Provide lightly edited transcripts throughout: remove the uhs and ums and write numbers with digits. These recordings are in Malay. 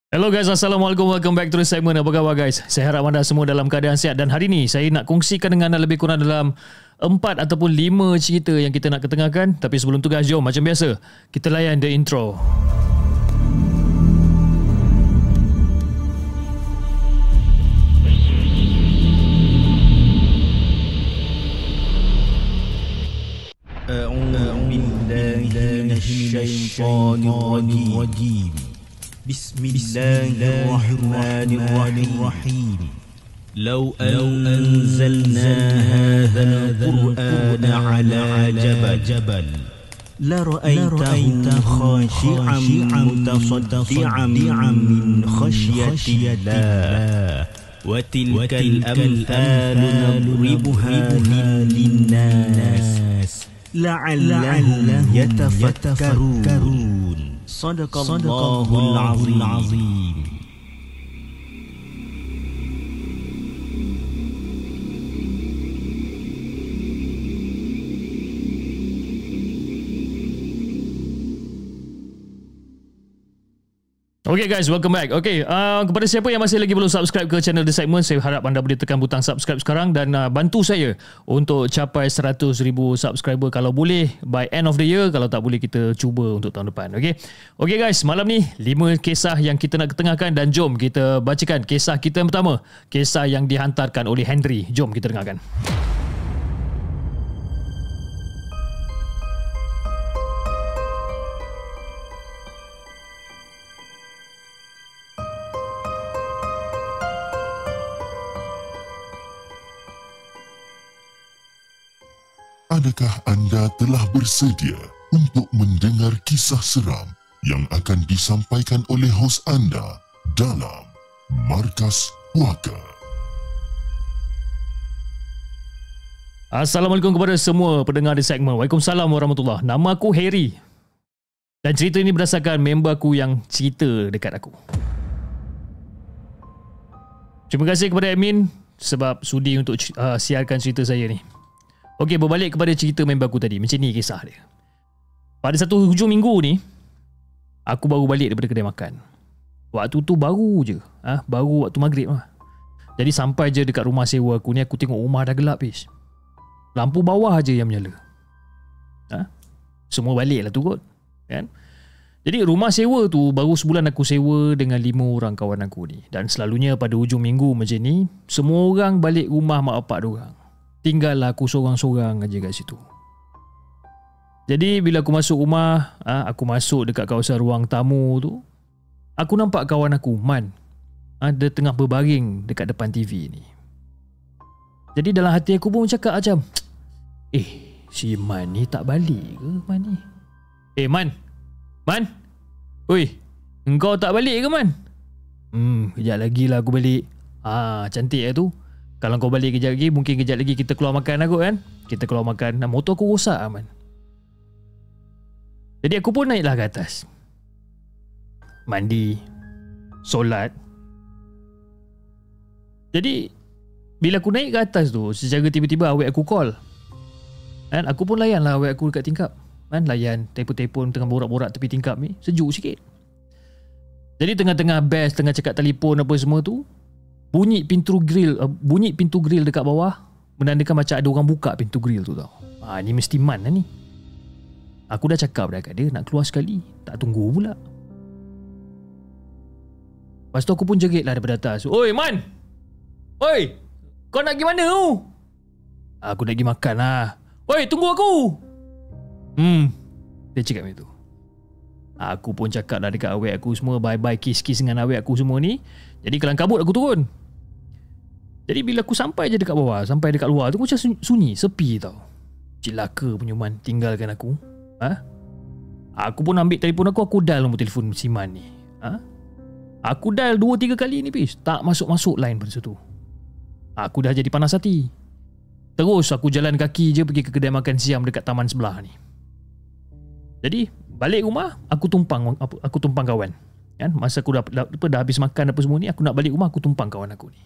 Hello guys, Assalamualaikum. Welcome back to the segment. Apa khabar guys? Saya harap anda semua dalam keadaan sihat. Dan hari ini saya nak kongsikan dengan anda lebih kurang dalam 4 ataupun 5 cerita yang kita nak ketengahkan. Tapi sebelum tu guys, jom macam biasa kita layan the intro. أعوذ بالله من الشيطان الرجيم بسم الله الرحمن الرحيم لو أنزلنا هذا القرآن على جبل لرأيته خاشعا متصدعا من خشية الله وتلك الأمثال نضربها للناس لعلهم يتفكرون صدق الله العظيم. Okay guys, welcome back. Okay, kepada siapa yang masih lagi belum subscribe ke channel The Segment, saya harap anda boleh tekan butang subscribe sekarang dan bantu saya untuk capai 100,000 subscriber kalau boleh by end of the year. Kalau tak boleh kita cuba untuk tahun depan. Okay guys, malam ni 5 kisah yang kita nak ketengahkan dan jom kita bacakan kisah kita yang pertama. Kisah yang dihantarkan oleh Henry. Jom kita dengarkan. Adakah anda telah bersedia untuk mendengar kisah seram yang akan disampaikan oleh hos anda dalam Markas Puaka? Assalamualaikum kepada semua pendengar di segmen. Waalaikumsalam warahmatullahi. Nama aku Harry. Dan cerita ini berdasarkan member aku yang cerita dekat aku. Terima kasih kepada admin sebab sudi untuk siarkan cerita saya ni. Okey, berbalik kepada cerita member aku tadi. Macam ni kisah dia. Pada satu hujung minggu ni, aku baru balik daripada kedai makan. Waktu tu baru je. Baru waktu maghrib lah. Jadi sampai je dekat rumah sewa aku ni, aku tengok rumah dah gelap is. Lampu bawah je yang menyala. Semua balik lah tu kot. Kan? Jadi rumah sewa tu baru sebulan aku sewa dengan 5 orang kawan aku ni. Dan selalunya pada hujung minggu macam ni, semua orang balik rumah mak bapak diorang. Tinggallah aku seorang-seorang aja kat situ. Jadi bila aku masuk rumah, aku masuk dekat kawasan ruang tamu tu, aku nampak kawan aku, Man. Dia tengah berbaring dekat depan TV ni. Jadi dalam hati aku pun cakap macam, si Man ni tak balik ke Man ni? Man. Man. Oi, engkau tak balik ke Man? Kejap lagi lah aku balik. Cantik lah tu. Kalau kau balik kejap lagi, mungkin kejap lagi kita keluar makan lah kot kan. Kita keluar makan. Motor aku rosak Aman. Jadi aku pun naiklah ke atas. Mandi. Solat. Jadi bila aku naik ke atas tu, secara tiba-tiba awek aku call. Dan aku pun layan lah awek aku dekat tingkap. Layan telefon-telefon tengah borak-borak tepi tingkap ni. Sejuk sikit. Jadi tengah-tengah best, tengah cakap telefon apa semua tu, bunyi pintu grill dekat bawah menandakan macam ada orang buka pintu grill tu tau. Ni mesti Man lah ni. Aku dah cakap dah kat dia nak keluar sekali, tak tunggu pula. Lepas tu aku pun jerit lah daripada atas. Oi Man! Oi! Kau nak pergi mana tu? Aku nak pergi makan lah. Oi, tunggu aku! Dia cakap macam tu. Aku pun cakap dah dekat awek aku semua, bye-bye kiss-kiss dengan awek aku semua ni. Jadi kelang kabut aku turun. Jadi bila aku sampai je dekat bawah, sampai dekat luar tu macam sunyi, sepi tau. Cilaka punya Man tinggalkan aku. Aku pun ambil telefon aku dial nombor telefon si Man ni. Aku dial 2-3 kali ni pis, tak masuk-masuk line pada situ. Aku dah jadi panas hati. Terus aku jalan kaki je pergi ke kedai makan siam dekat taman sebelah ni. Jadi balik rumah, aku tumpang kawan. Kan? Masa aku dah habis makan apa semua ni, aku nak balik rumah, aku tumpang kawan aku ni.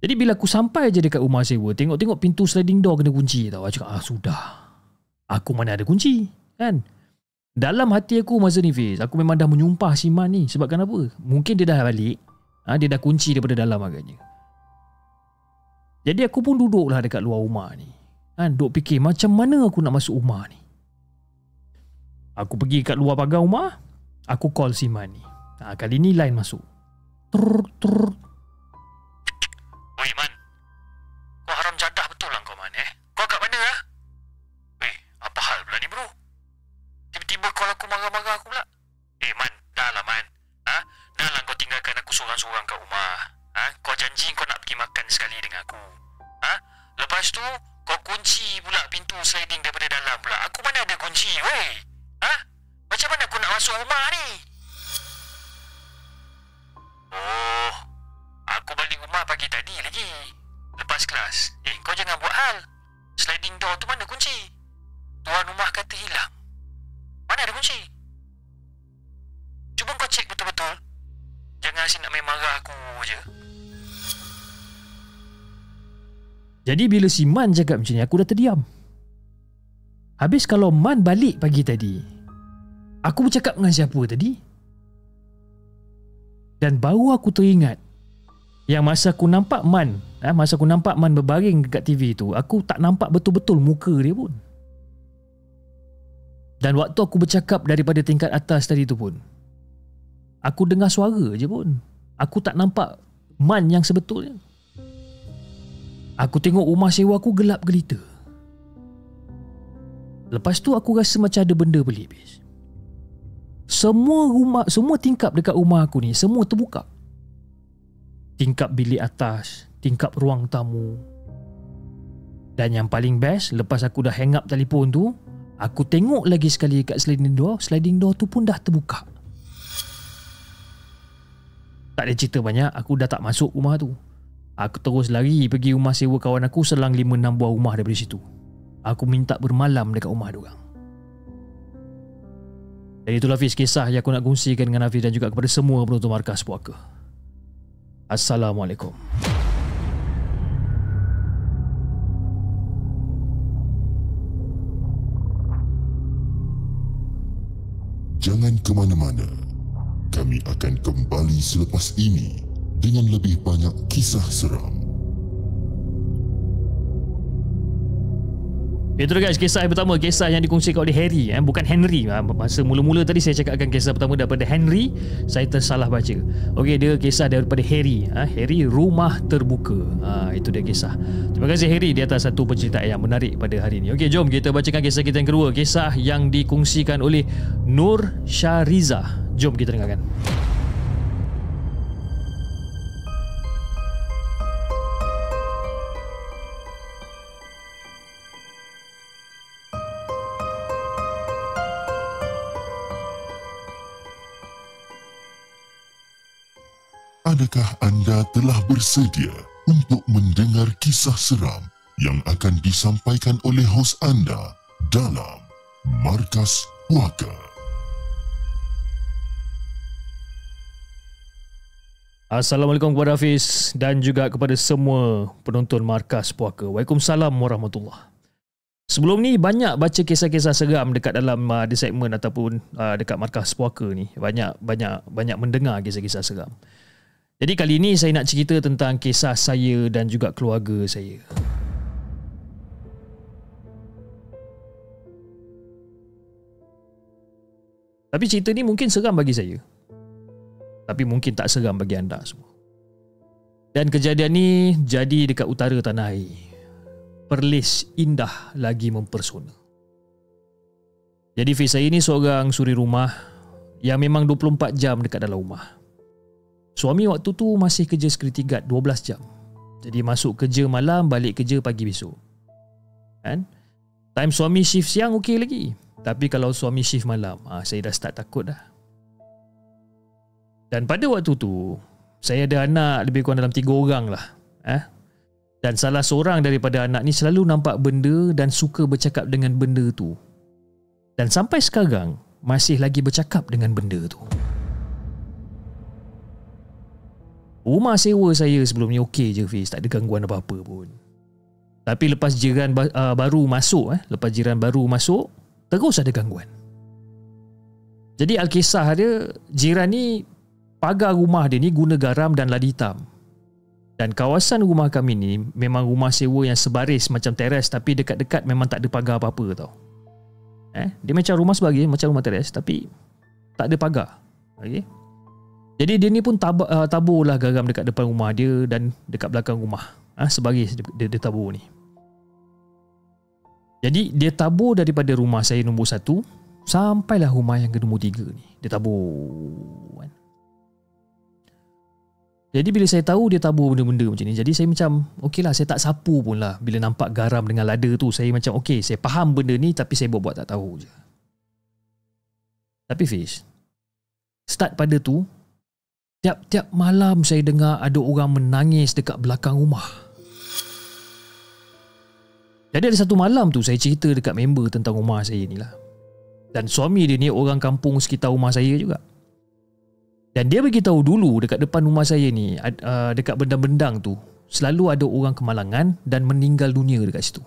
Jadi bila aku sampai je dekat rumah sewa, tengok-tengok pintu sliding door kena kunci tau. Aku cakap, sudah. Aku mana ada kunci, kan? Dalam hati aku masa ni Fiz, aku memang dah menyumpah si Man ni. Sebab kenapa? Mungkin dia dah balik. Dia dah kunci daripada dalam agaknya. Jadi aku pun duduklah dekat luar rumah ni. Duk fikir macam mana aku nak masuk rumah ni. Aku pergi kat luar pagar rumah. Aku call si Man ni. Kali ni line masuk. Trrr. Oi Man, kau haram jadah betul lah kau Man Kau kat mana lah? Apa hal pula ni bro? Tiba-tiba call aku marah-marah aku pula. Man, dah lah Man. Dah lah kau tinggalkan aku sorang-sorang kat rumah. Kau janji kau nak pergi makan sekali dengan aku. Lepas tu kau kunci pula pintu sliding daripada dalam pula. Aku mana ada kunci weh? Macam mana aku nak masuk rumah ni? Oh, aku balik rumah pagi tadi lagi. Lepas kelas. Kau jangan buat hal. Sliding door tu mana kunci? Tuan rumah kata hilang. Mana ada kunci? Cuba kau cek betul-betul. Jangan asyik nak main marah aku je. Jadi bila si Man cakap macam ni, aku dah terdiam. Habis kalau Man balik pagi tadi, aku bercakap dengan siapa tadi? Dan baru aku teringat yang masa aku nampak Man, masa aku nampak Man berbaring dekat TV tu, aku tak nampak betul-betul muka dia pun. Dan waktu aku bercakap daripada tingkat atas tadi tu pun, aku dengar suara je pun. Aku tak nampak Man yang sebetulnya. Aku tengok rumah sewa aku gelap gelita. Lepas tu aku rasa macam ada benda pelik. Semua tingkap dekat rumah aku ni semua terbuka. Tingkap bilik atas, tingkap ruang tamu. Dan yang paling best, lepas aku dah hang up telefon tu, aku tengok lagi sekali kat sliding door tu pun dah terbuka. Tak ada cerita banyak, aku dah tak masuk rumah tu. Aku terus lari pergi rumah sewa kawan aku, selang 5-6 buah rumah daripada situ. Aku minta bermalam dekat rumah diorang. Dan itulah Hafiz kisah yang aku nak kongsikan dengan Hafiz dan juga kepada semua penonton Markas Puaka. Assalamualaikum. Jangan ke mana-mana. Kami akan kembali selepas ini dengan lebih banyak kisah seram. Itu guys, kisah yang pertama, kisah yang dikongsikan oleh Harry, bukan Henry. Masa mula-mula tadi saya cakapkan kisah pertama daripada Henry, saya tersalah baca. Okey, dia kisah daripada Harry. Harry, Rumah Terbuka. Itu dia kisah. Terima kasih Harry di atas satu penceritaan yang menarik pada hari ini. Okey, jom kita bacakan kisah kita yang kedua, kisah yang dikongsikan oleh Nur Syariza. Jom kita dengarkan. Adakah anda telah bersedia untuk mendengar kisah seram yang akan disampaikan oleh hos anda dalam Markas Puaka? Assalamualaikum kepada Hafiz dan juga kepada semua penonton Markas Puaka. Waalaikumsalam warahmatullahi. Sebelum ni banyak baca kisah-kisah seram dekat dalam di segmen ataupun dekat Markas Puaka ni. Banyak mendengar kisah-kisah seram. Jadi kali ini saya nak cerita tentang kisah saya dan juga keluarga saya. Tapi cerita ni mungkin seram bagi saya. Tapi mungkin tak seram bagi anda semua. Dan kejadian ni jadi dekat utara tanah air. Perlis indah lagi mempersona. Jadi Fiz, saya ni seorang suri rumah yang memang 24 jam dekat dalam rumah. Suami waktu tu masih kerja security guard 12 jam. Jadi masuk kerja malam, balik kerja pagi besok. Kan? Time suami shift siang okey lagi. Tapi kalau suami shift malam, saya dah start takut dah. Dan pada waktu tu, saya ada anak lebih kurang dalam 3 orang lah. Dan salah seorang daripada anak ni selalu nampak benda dan suka bercakap dengan benda tu. Dan sampai sekarang, masih lagi bercakap dengan benda tu. Rumah sewa saya sebelum ni okey je Fiz, tak ada gangguan apa-apa pun. Tapi lepas jiran baru masuk, terus ada gangguan. Jadi Alkisah dia, jiran ni pagar rumah dia ni guna garam dan ladi hitam. Dan kawasan rumah kami ni memang rumah sewa yang sebaris macam teres, tapi dekat-dekat memang tak ada pagar apa-apa tau. Dia macam rumah sebaris, macam rumah teres, tapi tak ada pagar. Okay? Jadi dia ni pun taburlah garam dekat depan rumah dia dan dekat belakang rumah. Sebaris dia tabur ni. Jadi dia tabur daripada rumah saya nombor 1 sampailah rumah yang ke nombor 3 ni. Dia tabur kan. Jadi bila saya tahu dia tabur benda-benda macam ni, jadi saya macam okey lah, saya tak sapu pun lah. Bila nampak garam dengan lada tu, saya macam okey, saya faham benda ni tapi saya buat tak tahu je. Tapi Fiz, start pada tu, tiap-tiap malam saya dengar ada orang menangis dekat belakang rumah. Jadi ada satu malam tu saya cerita dekat member tentang rumah saya ni lah. Dan suami dia ni orang kampung sekitar rumah saya juga. Dan dia beritahu dulu dekat depan rumah saya ni, dekat bendang-bendang tu, selalu ada orang kemalangan dan meninggal dunia dekat situ.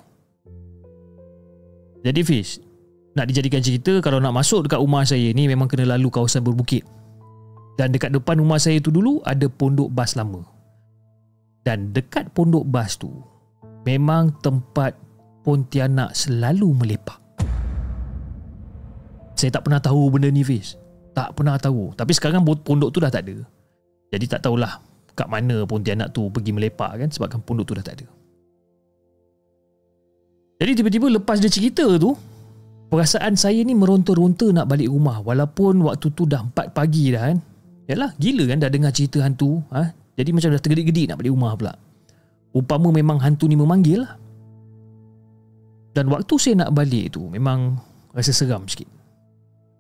Jadi Fiz, nak dijadikan cerita, kalau nak masuk dekat rumah saya ni memang kena lalu kawasan berbukit. Dan dekat depan rumah saya tu dulu ada pondok bas lama. Dan dekat pondok bas tu memang tempat Pontianak selalu melepak. Saya tak pernah tahu benda ni Fiz. Tak pernah tahu. Tapi sekarang pondok tu dah tak ada. Jadi tak tahulah kat mana Pontianak tu pergi melepak kan, sebabkan pondok tu dah tak ada. Jadi tiba-tiba lepas dia cerita tu, perasaan saya ni meronta-ronta nak balik rumah. Walaupun waktu tu dah 4 pagi dah kan. Yalah, gila kan dah dengar cerita hantu. Jadi macam dah tergedik-gedik nak balik rumah pula. Umpama memang hantu ni memanggil lah. Dan waktu saya nak balik tu memang rasa seram sikit.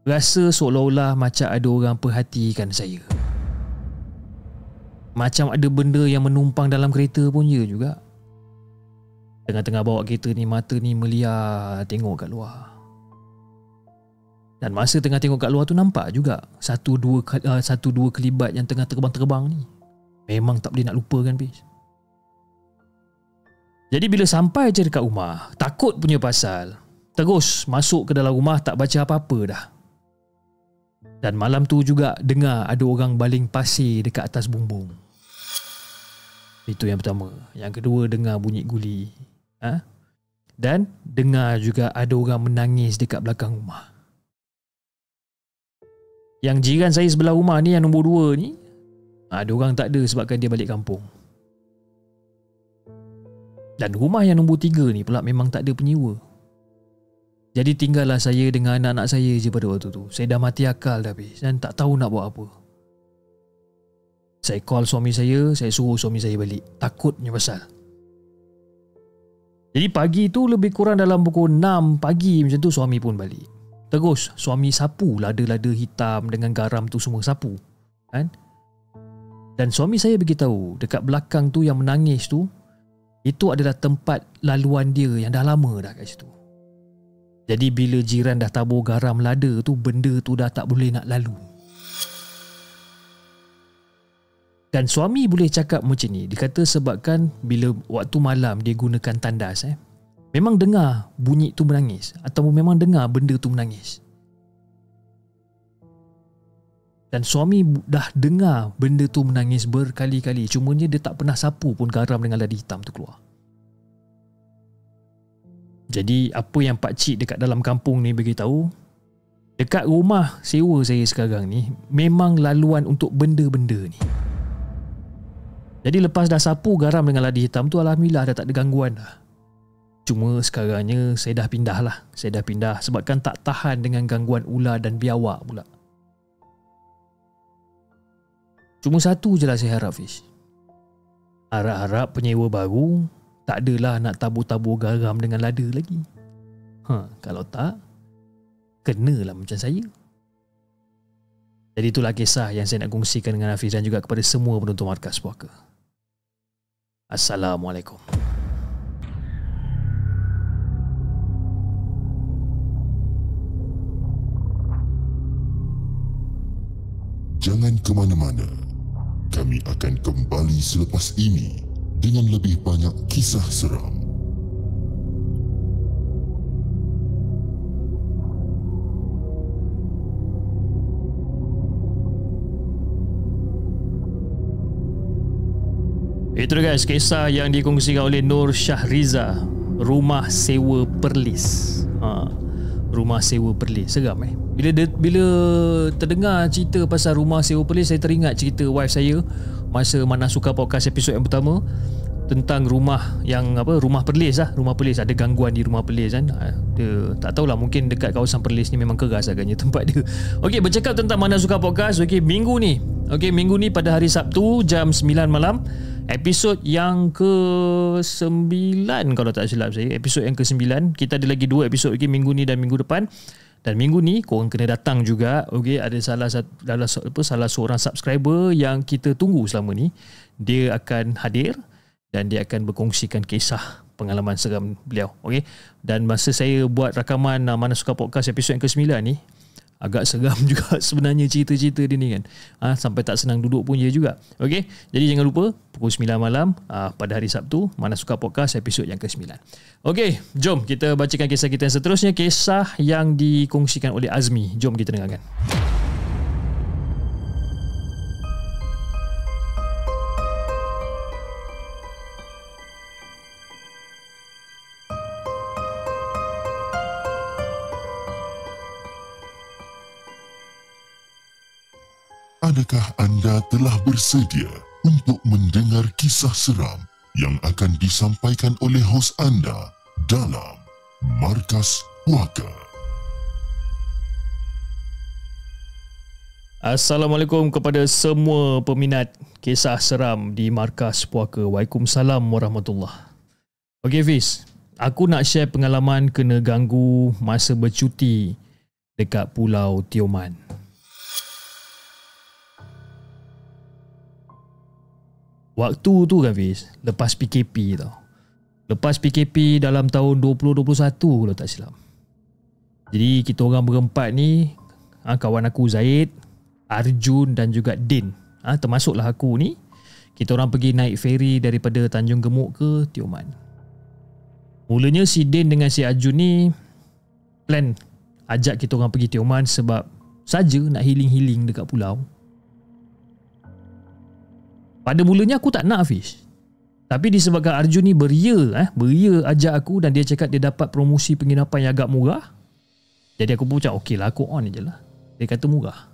Rasa seolah-olah macam ada orang perhatikan saya. Macam ada benda yang menumpang dalam kereta pun ya juga. Tengah-tengah bawa kereta ni, mata ni meliar tengok kat luar. Dan masa tengah tengok kat luar tu nampak juga satu dua kelibat yang tengah terbang-terbang ni. Memang tak boleh nak lupa kan Fiz. Jadi bila sampai je dekat rumah, takut punya pasal, terus masuk ke dalam rumah tak baca apa-apa dah. Dan malam tu juga dengar ada orang baling pasir dekat atas bumbung. Itu yang pertama. Yang kedua dengar bunyi guli. Dan dengar juga ada orang menangis dekat belakang rumah. Yang jiran saya sebelah rumah ni, yang nombor 2 ni, ada orang tak ada sebabkan dia balik kampung. Dan rumah yang nombor 3 ni pula memang tak ada penyewa. Jadi tinggallah saya dengan anak-anak saya je pada waktu tu. Saya dah mati akal dah habis dan tak tahu nak buat apa. Saya call suami saya suruh suami saya balik. Takutnya pasal. Jadi pagi tu lebih kurang dalam pukul 6 pagi macam tu suami pun balik. Terus suami sapu lada-lada hitam dengan garam tu semua sapu. Kan? Dan suami saya beritahu dekat belakang tu yang menangis tu, itu adalah tempat laluan dia yang dah lama dah kat situ. Jadi bila jiran dah tabur garam lada tu, benda tu dah tak boleh nak lalu. Dan suami boleh cakap macam ni, dia kata sebabkan bila waktu malam dia gunakan tandas, memang dengar bunyi tu menangis atau memang dengar benda tu menangis. Dan suami dah dengar benda tu menangis berkali-kali, cumanya dia tak pernah sapu pun garam dengan lada hitam tu keluar. Jadi apa yang pakcik dekat dalam kampung ni beritahu, dekat rumah sewa saya sekarang ni memang laluan untuk benda-benda ni. Jadi lepas dah sapu garam dengan lada hitam tu, alhamdulillah dah tak ada gangguan dah. Cuma sekarangnya saya dah pindah lah. Saya dah pindah sebabkan tak tahan dengan gangguan ular dan biawak pula. Cuma satu je lah saya harap Fish. Harap-harap penyewa baru tak adalah nak tabur-tabur garam dengan lada lagi. Kalau tak, kenalah macam saya. Jadi itulah kisah yang saya nak kongsikan dengan Hafiz dan juga kepada semua penonton Markas Puaka. Assalamualaikum. Jangan ke mana-mana. Kami akan kembali selepas ini dengan lebih banyak kisah seram. Itu dia guys, kisah yang dikongsikan oleh Nur Syahriza, Rumah Sewa Perlis. Rumah Sewa Perlis. Seram Bila terdengar cerita pasal Rumah Sewa Perlis, saya teringat cerita wife saya masa Mana Suka Podcast episod yang pertama, tentang rumah Perlis lah. Rumah Perlis, ada gangguan di Rumah Perlis kan. Dia tak tahulah, mungkin dekat kawasan Perlis ni memang keras agaknya tempat dia. Okey, bercakap tentang Mana Suka Podcast. Okey, minggu ni pada hari Sabtu jam 9 malam, episod yang ke-9 kalau tak silap saya. Episod yang ke-9. Kita ada lagi 2 episod lagi minggu ni dan minggu depan. Dan minggu ni korang kena datang juga. Okey, ada salah seorang subscriber yang kita tunggu selama ni. Dia akan hadir dan dia akan berkongsikan kisah pengalaman seram beliau. Okey. Dan masa saya buat rakaman Mana Suka Podcast episod yang ke-9 ni, agak seram juga sebenarnya cerita-cerita dia ni kan. Sampai tak senang duduk pun dia juga. Okey. Jadi jangan lupa pukul 9 malam pada hari Sabtu, Mana Suka Podcast episod yang ke-9. Okey, jom kita bacakan kisah kita yang seterusnya, kisah yang dikongsikan oleh Azmi. Jom kita dengarkan. Adakah anda telah bersedia untuk mendengar kisah seram yang akan disampaikan oleh hos anda dalam Markas Puaka? Assalamualaikum kepada semua peminat kisah seram di Markas Puaka. Waalaikumsalam warahmatullahi. Okey Fiz, aku nak share pengalaman kena ganggu masa bercuti dekat Pulau Tioman. Waktu tu kan Fiz, lepas PKP tau. Lepas PKP dalam tahun 2021 kalau tak silap. Jadi kita orang berempat ni, kawan aku Zaid, Arjun dan juga Din, termasuklah aku ni, kita orang pergi naik feri daripada Tanjung Gemuk ke Tioman. Mulanya si Din dengan si Arjun ni plan ajak kita orang pergi Tioman sebab saja nak healing-healing dekat pulau. Pada mulanya aku tak nak Fish. Tapi disebabkan Arjun ni beria ajak aku dan dia cakap dia dapat promosi penginapan yang agak murah. Jadi aku pun cakap okey lah, aku on je lah. Dia kata murah.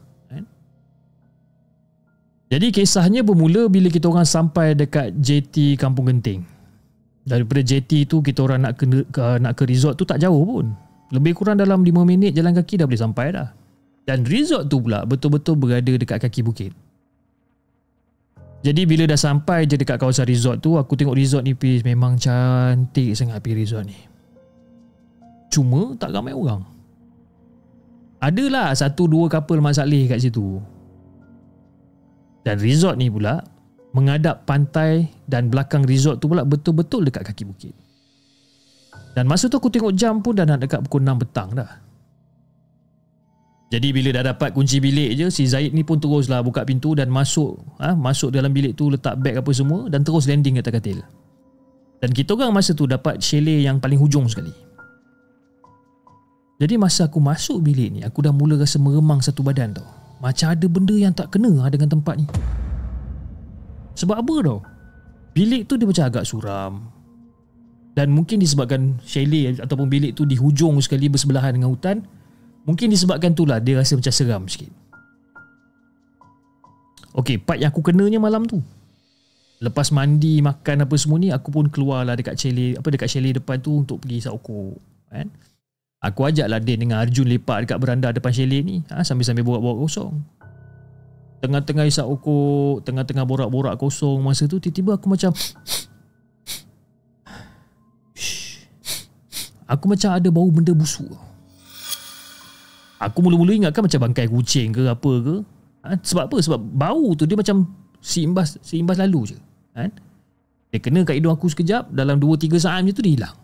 Jadi kisahnya bermula bila kita orang sampai dekat JT Kampung Genting. Daripada JT tu kita orang nak ke resort tu tak jauh pun. Lebih kurang dalam 5 minit jalan kaki dah boleh sampai dah. Dan resort tu pula betul-betul berada dekat kaki bukit. Jadi bila dah sampai je dekat kawasan resort tu, aku tengok resort ni memang cantik sangat resort ni. Cuma tak ramai orang. Adalah 1-2 couple mak saleh kat situ. Dan resort ni pula menghadap pantai dan belakang resort tu pula betul-betul dekat kaki bukit. Dan masa tu aku tengok jam pun dah nak dekat pukul 6 petang dah. Jadi bila dah dapat kunci bilik je, si Zaid ni pun teruslah buka pintu dan masuk dalam bilik tu, letak beg apa semua dan terus landing atas katil. Dan kita orang masa tu dapat chalet yang paling hujung sekali. Jadi masa aku masuk bilik ni, aku dah mula rasa meremang satu badan tau. Macam ada benda yang tak kena dengan tempat ni. Sebab apa tau? Bilik tu dia macam agak suram. Dan mungkin disebabkan chalet ataupun bilik tu di hujung sekali bersebelahan dengan hutan, mungkin disebabkan itulah dia rasa macam seram sikit. Okey, part yang aku kenanya malam tu, lepas mandi, makan apa semua ni, aku pun keluarlah dekat chalet depan tu untuk pergi isap rokok kan. Aku ajaklah Din dengan Arjun lepak dekat beranda depan chalet ni, sambil-sambil borak-borak kosong. Tengah-tengah isap rokok, tengah-tengah borak-borak kosong masa tu, tiba-tiba aku macam aku macam ada bau benda busuk. Aku mula-mula ingatkan macam bangkai kucing ke apa ke. Sebab apa? Sebab bau tu dia macam seimbas lalu je. Dia kena kat hidung aku sekejap, dalam 2-3 saat macam tu dia hilang.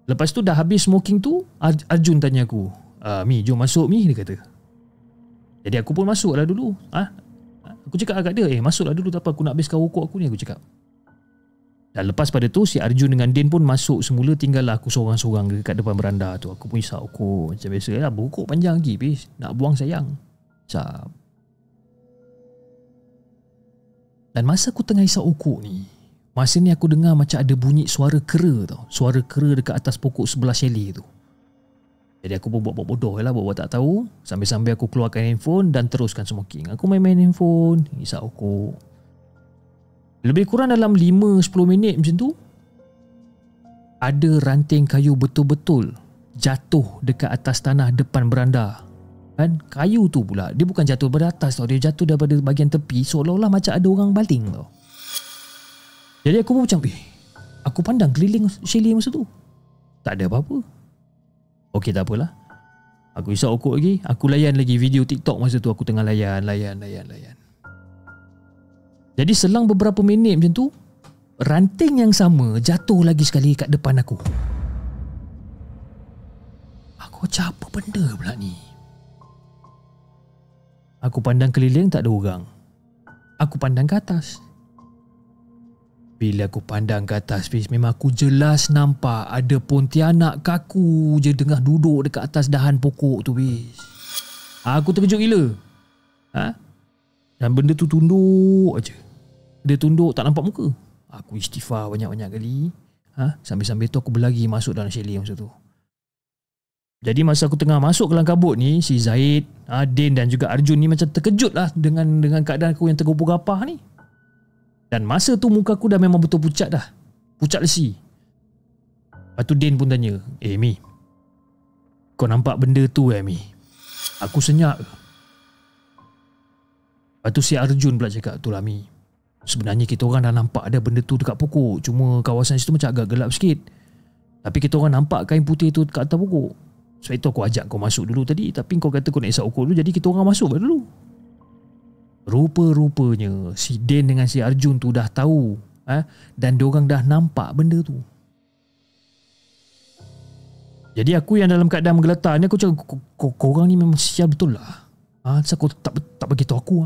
Lepas tu dah habis smoking tu, Arjun tanya aku, Mi, jom masuk Mi, dia kata. Jadi aku pun masuklah dulu. Aku cakap kat dia, masuklah dulu, tak apa, aku nak habiskan rokok aku ni, aku cakap. Dan lepas pada tu, si Arjun dengan Din pun masuk semula, tinggallah aku seorang-seorang dekat depan beranda tu. Aku pun isap rokok macam biasa lah, berrokok panjang lagi, bis. Nak buang sayang. Cap. Dan masa aku tengah isap okok ni, masa ni aku dengar macam ada bunyi suara kera tau. Suara kera dekat atas pokok sebelah chalet tu. Jadi aku pun buat bodoh lah, buat tak tahu. Sambil-sambil aku keluarkan handphone dan teruskan smoking. Aku main-main handphone, isap okok. Lebih kurang dalam 5-10 minit macam tu, ada ranting kayu betul-betul jatuh dekat atas tanah depan beranda. Kan? Kayu tu pula, dia bukan jatuh daripada atas tau. Dia jatuh daripada bahagian tepi, seolah-olah macam ada orang baling tau. Jadi aku pun macam, aku pandang keliling chalet masa tu, tak ada apa-apa. Okey, tak apalah. Aku isap okok lagi, aku layan lagi video TikTok masa tu. Aku tengah layan. Jadi selang beberapa minit macam tu, ranting yang sama jatuh lagi sekali kat depan aku. Aku macam, apa benda pula ni? Aku pandang keliling, tak ada orang. Aku pandang ke atas. Bila aku pandang ke atas, memang aku jelas nampak ada pontianak kaku je tengah duduk dekat atas dahan pokok tu. Aku terkejut gila. Dan benda tu tunduk aje. Dia tunduk, tak nampak muka. Aku istighfar banyak-banyak kali. Sambil-sambil tu aku berlari masuk dalam chalet masa tu. Jadi masa aku tengah masuk ke dalam kabut ni, si Zaid, Din dan juga Arjun ni macam terkejut lah dengan keadaan aku yang tergopoh-gapah ni. Dan masa tu muka aku dah memang betul pucat dah. Pucat lesi. Lepas tu Din pun tanya, Mi, kau nampak benda tu Mi? Aku senyap. Lepas tu si Arjun pula cakap, tu lah Mi, sebenarnya kita orang dah nampak ada benda tu dekat pokok. Cuma kawasan situ macam agak gelap sikit. Tapi kita orang nampak kain putih tu dekat atas pokok. Sebab itu aku ajak kau masuk dulu tadi. Tapi kau kata kau nak isap okok dulu, jadi kita orang masuk dulu. Rupa-rupanya si Din dengan si Arjun tu dah tahu, dan diorang dah nampak benda tu. Jadi aku yang dalam keadaan menggeletar ni, aku cakap, korang ni memang sial betul lah. Kenapa kau tak bagi tahu aku?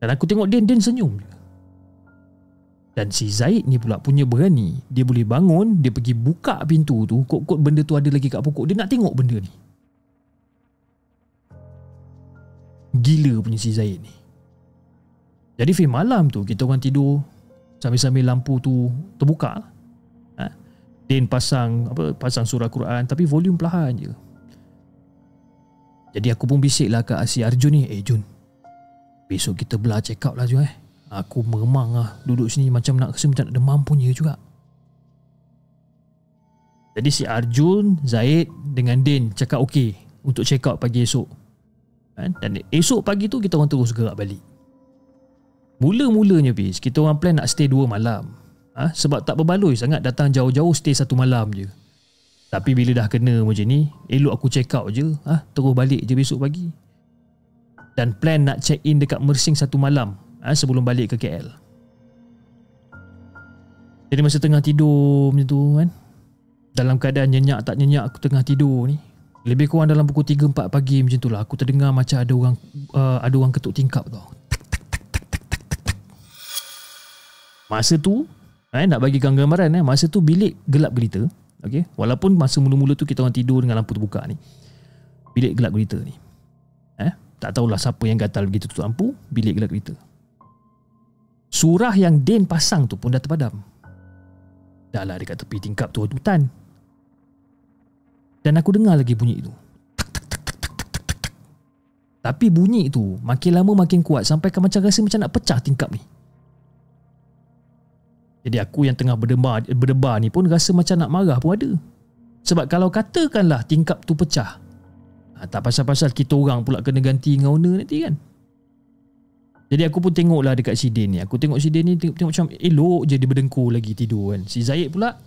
Dan aku tengok Din senyum je. Dan si Zaid ni pula punya berani. Dia boleh bangun, dia pergi buka pintu tu, kot-kot benda tu ada lagi kat pokok. Dia nak tengok benda ni. Gila punya si Zaid ni. Jadi malam tu kita orang tidur sambil-sambil lampu tu terbuka. Din pasang surah Quran, tapi volume perlahan je. Jadi aku pun bisik lah kat si Arjun ni, Jun, besok kita belah check out lah Jun. Aku meremang lah duduk sini, macam nak rasa macam nak demam punya juga. Jadi si Arjun, Zaid dengan Din cakap okey untuk check out pagi esok. Dan esok pagi tu kita orang terus gerak balik. Mula-mulanya kita orang plan nak stay 2 malam. Sebab tak berbaloi sangat datang jauh-jauh stay 1 malam je. Tapi bila dah kena macam ni, elok aku check out je, terus balik je besok pagi. Dan plan nak check in dekat Mersing 1 malam sebelum balik ke KL. Jadi masa tengah tidur macam tu kan, dalam keadaan nyenyak tak nyenyak aku tengah tidur ni, lebih kurang dalam pukul 3-4 pagi macam tu lah, aku terdengar macam ada orang ketuk tingkap tau. Masa tu nak bagi gambaran, masa tu bilik gelap gelita. Okay? Walaupun masa mula-mula tu kita orang tidur dengan lampu terbuka ni, bilik gelap gelita ni. Tak tahulah siapa yang gatal begitu tutup lampu, bilik gelap gelita. Surah yang Din pasang tu pun dah terpadam. Dah lah dekat tepi tingkap tu hutan. Dan aku dengar lagi bunyi tu. Tapi bunyi tu makin lama makin kuat, sampai macam rasa macam nak pecah tingkap ni. Jadi aku yang tengah berdebar ni pun rasa macam nak marah pun ada. Sebab kalau katakanlah tingkap tu pecah, tak pasal-pasal kita orang pula kena ganti dengan owner nanti kan. Jadi aku pun tengoklah dekat si Din ni. Aku tengok si Din ni tengok macam elok je dia berdengkur lagi tidur kan. Si Zaid pula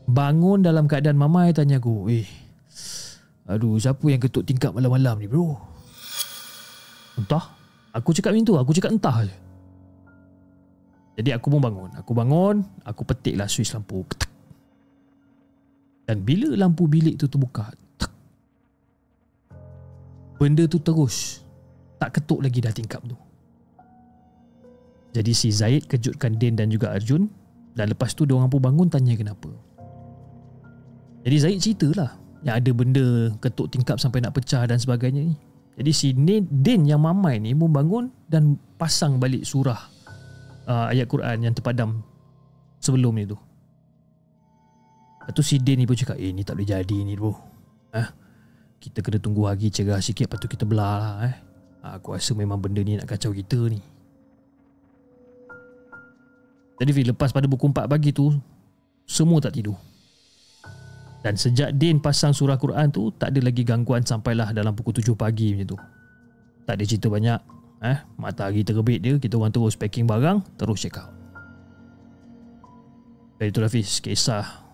bangun dalam keadaan mamai tanya aku, aduh, siapa yang ketuk tingkap malam-malam ni bro? Entah. Aku cakap macam tu, aku cakap entah je. Jadi aku pun bangun. Aku petiklah switch lampu. Dan bila lampu bilik tu terbuka, benda tu terus tak ketuk lagi dah tingkap tu. Jadi si Zaid kejutkan Din dan juga Arjun. Dan lepas tu diorang pun bangun tanya kenapa. Jadi Zaid ceritalah yang ada benda ketuk tingkap sampai nak pecah dan sebagainya ni. Jadi si Din yang mamai ni membangun dan pasang balik surah ayat Quran yang terpadam sebelum ni tu. Lepas tu si Din ni pun cakap, ni tak boleh jadi ni bro. Kita kena tunggu hari cerah sikit, lepas tu kita belah lah. Aku rasa memang benda ni nak kacau kita ni. Jadi lepas pada pukul 4 pagi tu, semua tak tidur. Dan sejak Din pasang surah Quran tu, tak ada lagi gangguan sampailah dalam pukul 7 pagi macam tu. Tak ada cerita banyak. Matahari terbit dia, kita orang terus packing barang, terus check out. Dan itulah Hafiz, kisah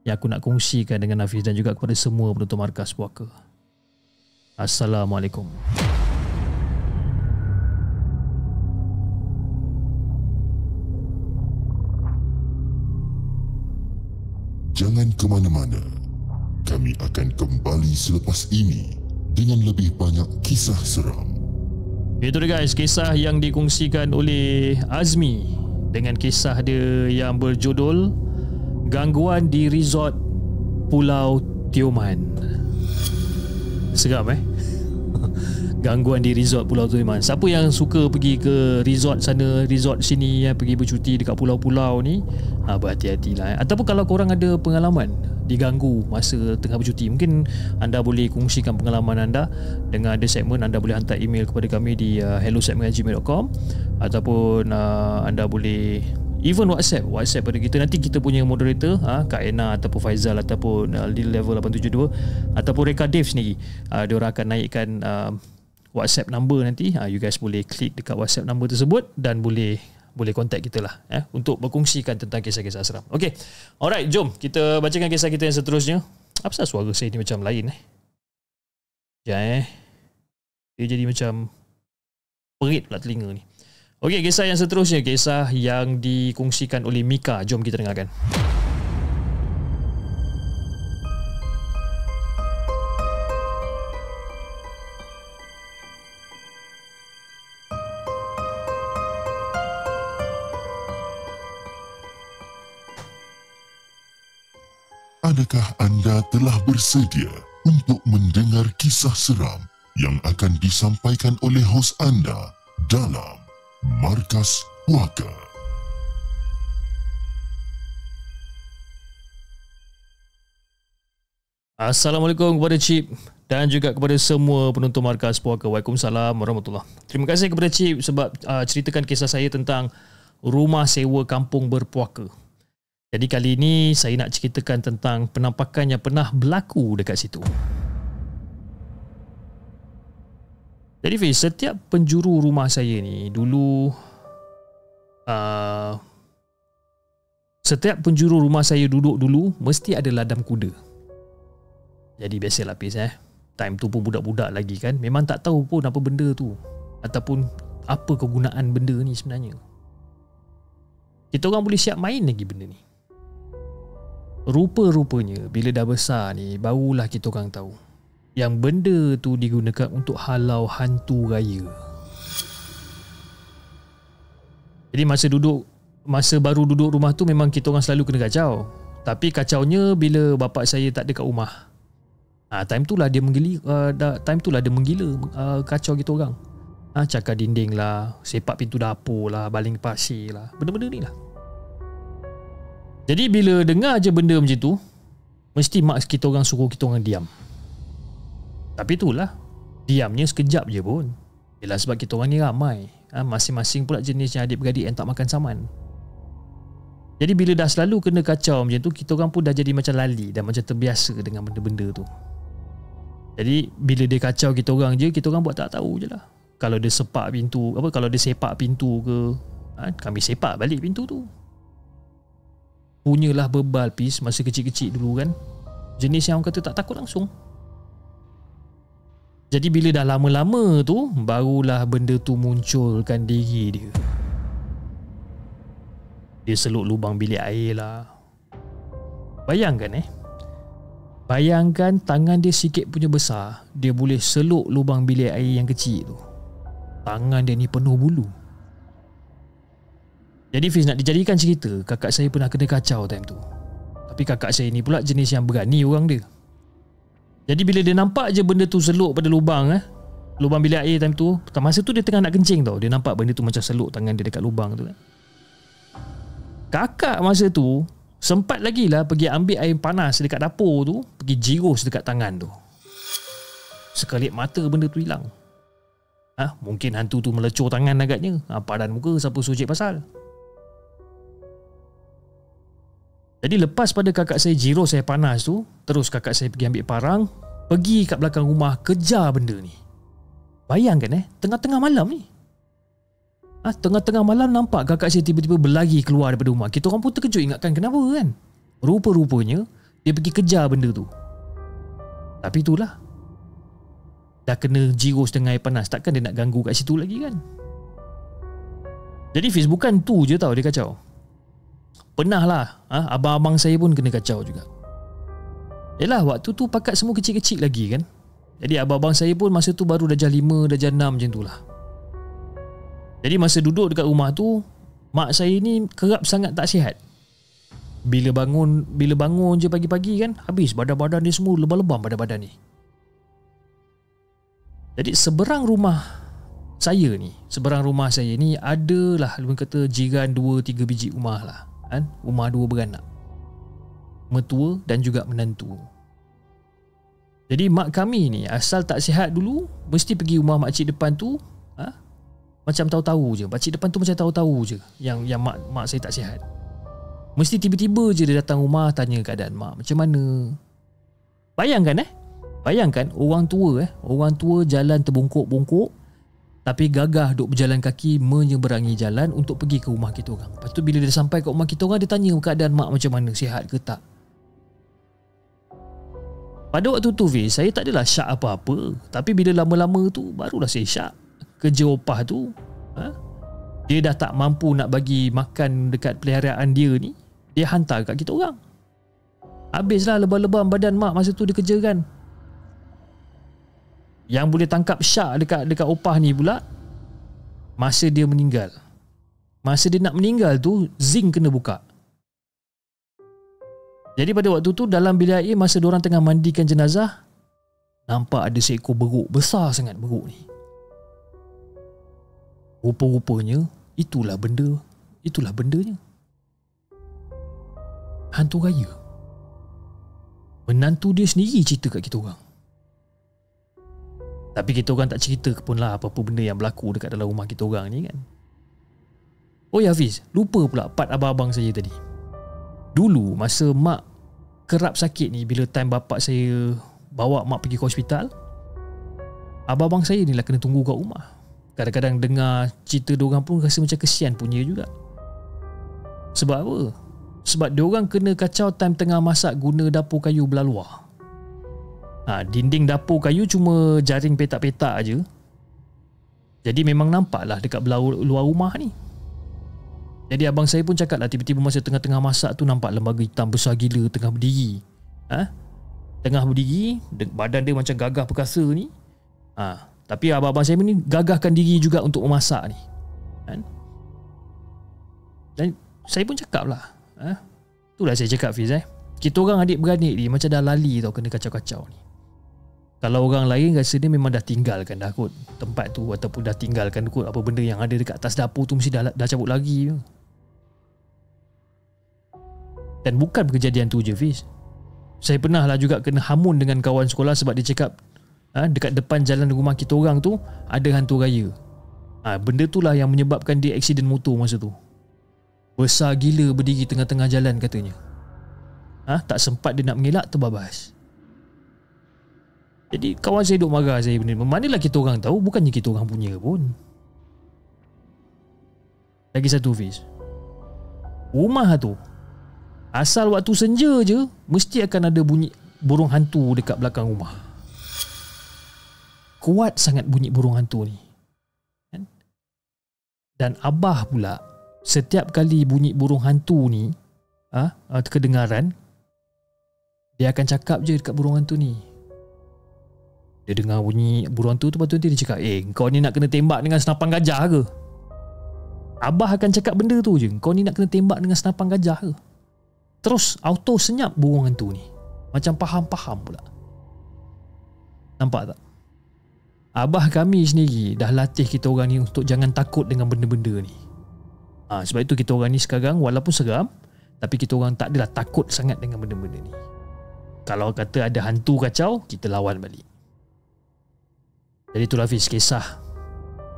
yang aku nak kongsikan dengan Hafiz dan juga kepada semua penonton Markas Puaka. Assalamualaikum. Jangan ke mana-mana. Kami akan kembali selepas ini dengan lebih banyak kisah seram. Itu dia guys, kisah yang dikongsikan oleh Azmi dengan kisah dia yang berjudul Gangguan di Resort Pulau Tioman. Seram Gangguan di Resort Pulau Tioman. Siapa yang suka pergi ke resort sana, resort sini, pergi bercuti dekat pulau-pulau ni, berhati-hatilah. Ataupun kalau korang ada pengalaman diganggu masa tengah bercuti, mungkin anda boleh kongsikan pengalaman anda dengan ada segmen. Anda boleh hantar email kepada kami di hello@gmail.com ataupun anda boleh even WhatsApp pada kita. Nanti kita punya moderator Kak Ena ataupun Faizal ataupun Lil Level 872 ataupun Reka Dave sendiri, diorang akan naikkan WhatsApp number nanti. You guys boleh klik dekat WhatsApp number tersebut dan boleh contact kita lah untuk berkongsikan tentang kisah-kisah seram. Okay, alright, jom kita bacakan kisah kita yang seterusnya. Apa sebab suara saya ni macam lain dia jadi macam perit pula telinga ni. Okey, kisah yang seterusnya, kisah yang dikongsikan oleh Mika. Jom kita dengarkan. Adakah anda telah bersedia untuk mendengar kisah seram yang akan disampaikan oleh hos anda dalam Markas Puaka? Assalamualaikum kepada Cip dan juga kepada semua penonton Markas Puaka. Waalaikumsalam warahmatullahi. Terima kasih kepada Cip sebab ceritakan kisah saya tentang rumah sewa kampung berpuaka. Jadi kali ini saya nak ceritakan tentang penampakan yang pernah berlaku dekat situ. Jadi Fiz, setiap penjuru rumah saya ni dulu setiap penjuru rumah saya duduk dulu mesti ada ladang kuda. Jadi biasalah Fiz, time tu pun budak-budak lagi kan, memang tak tahu pun apa benda tu ataupun apa kegunaan benda ni sebenarnya. Kita orang boleh siap main lagi benda ni. Rupa-rupanya bila dah besar ni barulah kita orang tahu yang benda tu digunakan untuk halau hantu raya. Jadi masa baru duduk rumah tu memang kita orang selalu kena kacau. Tapi kacaunya bila bapak saya tak ada kat rumah. Time tu lah dia menggila, kacau kita orang. Cakar dinding lah, sepak pintu dapur lah, baling pasir lah, benda-benda ni lah. Jadi bila dengar je benda macam tu, mesti mak kita orang suruh kita orang diam. Tapi itulah, diamnya sekejap je pun. Yalah sebab kita orang ni ramai, masing-masing pula jenis yang adik-beradik yang tak makan saman. Jadi bila dah selalu kena kacau macam tu, kita orang pun dah jadi macam lali dan macam terbiasa dengan benda-benda tu. Jadi bila dia kacau kita orang je, kita orang buat tak tahu je lah. Kalau dia sepak pintu, kalau dia sepak pintu ke, kami sepak balik pintu tu. Punyalah bebal Pis masa kecil-kecil dulu kan. Jenis yang orang kata tak takut langsung. Jadi bila dah lama-lama tu, barulah benda tu munculkan diri dia. Dia seluk lubang bilik air lah. Bayangkan Bayangkan tangan dia sikit punya besar, dia boleh seluk lubang bilik air yang kecil tu. Tangan dia ni penuh bulu. Jadi Fiz, nak dijadikan cerita, kakak saya pernah kena kacau time tu. Tapi kakak saya ni pula jenis yang berani orang dia. Jadi bila dia nampak je benda tu seluk pada lubang lubang bilik air time tu, masa tu dia tengah nak kencing tau, dia nampak benda tu macam seluk tangan dia dekat lubang tu kan. Kakak masa tu sempat lagi lah pergi ambil air panas dekat dapur tu, pergi jirus dekat tangan tu. Sekelip mata benda tu hilang. Mungkin hantu tu melecur tangan agaknya. Padan muka siapa suruh cik pasal. Jadi lepas pada kakak saya jirus air panas tu, terus kakak saya pergi ambil parang, pergi kat belakang rumah kejar benda ni. Bayangkan tengah-tengah malam ni. Tengah-tengah malam nampak kakak saya tiba-tiba berlari keluar daripada rumah. Kita orang pun terkejut, ingatkan kenapa kan. Rupa-rupanya dia pergi kejar benda tu. Tapi itulah, dah kena jirus dengan air panas, takkan dia nak ganggu kat situ lagi kan. Jadi Fiz, bukan tu je tau dia kacau. Pernah lah abang-abang saya pun kena kacau juga. Yelah, waktu tu pakat semua kecil-kecil lagi kan. Jadi abang-abang saya pun masa tu baru darjah 5, darjah 6 macam tu lah. Jadi masa duduk dekat rumah tu, mak saya ni kerap sangat tak sihat. Bila bangun je pagi-pagi kan, habis badan-badan dia semua lebam-lebam badan-badan ni. Jadi seberang rumah saya ni adalah lebih kata jiran 2-3 biji rumah lah kan? Rumah 2 beranak, mertua dan juga menantu. Jadi mak kami ni asal tak sihat dulu, mesti pergi rumah makcik depan tu, macam tahu-tahu je. Makcik depan tu macam tahu-tahu je yang mak saya tak sihat. Mesti tiba-tiba je dia datang rumah tanya keadaan mak macam mana. Bayangkan orang tua jalan terbongkok-bongkok tapi gagah duk berjalan kaki menyeberangi jalan untuk pergi ke rumah kita orang. Lepas tu bila dia sampai ke rumah kita orang, dia tanya keadaan mak macam mana, sihat ke tak. Pada waktu tu Fiz, saya tak adalah syak apa-apa, tapi bila lama-lama tu barulah saya syak. Kerja opah tu dia dah tak mampu nak bagi makan dekat peliharaan dia ni, dia hantar kat kita orang. Habislah lebam-lebam badan mak masa tu dia kerja kan. Yang boleh tangkap syak dekat opah ni pula, masa dia meninggal. Masa dia nak meninggal tu, zinc kena buka. Jadi pada waktu tu dalam bilik air, masa diorang tengah mandikan jenazah, nampak ada seekor beruk, besar sangat beruk ni. Rupa-rupanya itulah bendanya. Hantu raya. Menantu dia sendiri cerita kat kita orang. Tapi kita orang tak cerita pun lah apa-apa benda yang berlaku dekat dalam rumah kita orang ni kan. Oh ya Hafiz, lupa pula part abang-abang saya tadi. Dulu masa mak kerap sakit ni, bila time bapak saya bawa mak pergi ke hospital, abang-abang saya ni lah kena tunggu kat rumah. Kadang-kadang dengar cerita diorang pun rasa macam kesian punya juga. Sebab apa? Sebab diorang kena kacau time tengah masak guna dapur kayu belah luar. Dinding dapur kayu cuma jaring petak-petak aje. Jadi memang nampak lah dekat belah luar rumah ni. Jadi abang saya pun cakap lah, tiba-tiba masa tengah-tengah masak tu nampak lembaga hitam besar gila tengah berdiri. Tengah berdiri, badan dia macam gagah perkasa ni. Tapi abang-abang saya ni gagahkan diri juga untuk memasak ni kan? Dan saya pun cakap lah, itulah saya cakap Fiz, kita orang adik-beradik ni macam dah lali tau kena kacau-kacau ni. Kalau orang lain rasa dia memang dah tinggalkan dah kot tempat tu, ataupun dah tinggalkan kot apa benda yang ada dekat atas dapur tu, mesti dah cabut lagi je. Dan bukan kejadian tu je Fiz, saya pernah lah juga kena hamun dengan kawan sekolah sebab dia cakap dekat depan jalan rumah kita orang tu ada hantu raya. Benda tu lah yang menyebabkan dia aksiden motor masa tu. Besar gila berdiri tengah-tengah jalan katanya. Tak sempat dia nak mengelak, terbabas. Jadi kawan saya duk marah saya benda. Manalah kita orang tahu, bukannya kita orang punya pun. Lagi satu Fiz, rumah tu asal waktu senja je mesti akan ada bunyi burung hantu dekat belakang rumah. Kuat sangat bunyi burung hantu ni kan? Dan abah pula setiap kali bunyi burung hantu ni kedengaran, dia akan cakap je dekat burung hantu ni. Dia dengar bunyi burung hantu tu, lepas tu dia cakap, kau ni nak kena tembak dengan senapan gajah ke? Abah akan cakap benda tu je, kau ni nak kena tembak dengan senapan gajah ke? Terus auto senyap burung hantu ni, macam faham-faham pula. Nampak tak? Abah kami sendiri dah latih kita orang ni untuk jangan takut dengan benda-benda ni. Sebab itu kita orang ni sekarang walaupun seram, tapi kita orang tak adalah takut sangat dengan benda-benda ni. Kalau kata ada hantu kacau, kita lawan balik. Jadi itulah Hafiz kisah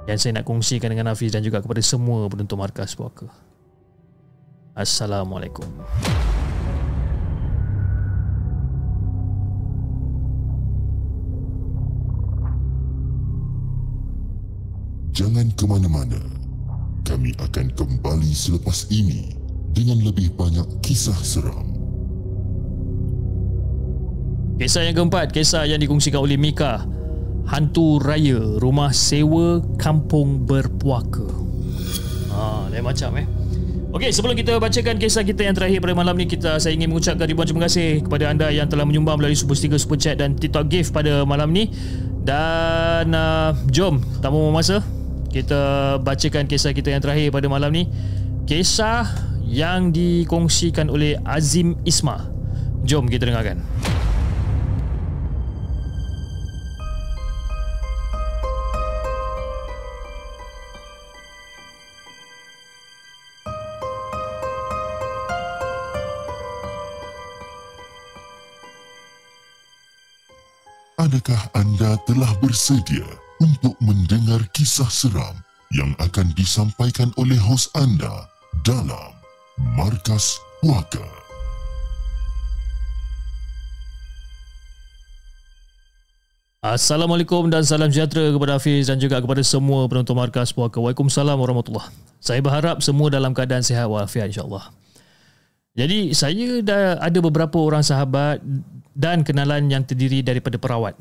yang saya nak kongsikan dengan Hafiz dan juga kepada semua penonton Markas Puaka. Assalamualaikum. Jangan ke mana-mana. Kami akan kembali selepas ini dengan lebih banyak kisah seram. Kisah yang keempat, kisah yang dikongsikan oleh Mika. Hantu Raya Rumah Sewa Kampung Berpuaka. Lain macam Okey, sebelum kita bacakan kisah kita yang terakhir pada malam ni, saya ingin mengucapkan ribuan terima kasih kepada anda yang telah menyumbang melalui Super Sticker, Super Chat dan TikTok Gift pada malam ni. Dan jom, tak buang masa, kita bacakan kisah kita yang terakhir pada malam ni. Kisah yang dikongsikan oleh Azim Isma. Jom kita dengarkan. Adakah anda telah bersedia untuk mendengar kisah seram yang akan disampaikan oleh hos anda dalam Markas Puaka? Assalamualaikum dan salam sejahtera kepada Hafiz dan juga kepada semua penonton Markas Puaka. Waalaikumsalam warahmatullahi. Saya berharap semua dalam keadaan sihat walafiat insya-Allah. Jadi saya dah ada beberapa orang sahabat dan kenalan yang terdiri daripada perawat.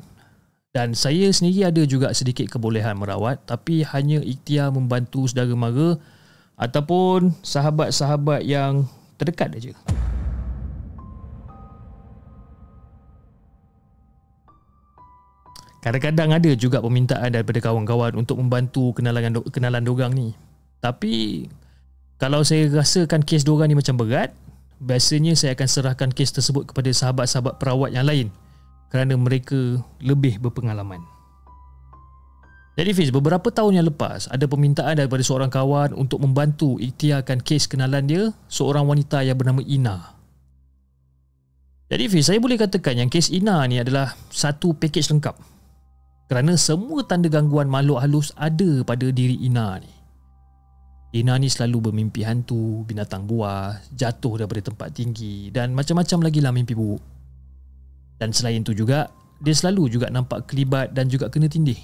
Dan saya sendiri ada juga sedikit kebolehan merawat, tapi hanya ikhtiar membantu saudara mara ataupun sahabat-sahabat yang terdekat aja. Kadang-kadang ada juga permintaan daripada kawan-kawan untuk membantu kenalan dorang ni. Tapi kalau saya rasakan kes dorang ni macam berat, biasanya saya akan serahkan kes tersebut kepada sahabat-sahabat perawat yang lain kerana mereka lebih berpengalaman. Jadi Fiz, beberapa tahun yang lepas ada permintaan daripada seorang kawan untuk membantu ikhtiarkan kes kenalan dia, seorang wanita yang bernama Ina. Jadi Fiz, saya boleh katakan yang kes Ina ni adalah satu pakej lengkap kerana semua tanda gangguan makhluk halus ada pada diri Ina ni. Ina ni selalu bermimpi hantu, binatang buas, jatuh daripada tempat tinggi dan macam-macam lagi lah mimpi buruk. Dan selain tu juga, dia selalu juga nampak kelibat dan juga kena tindih.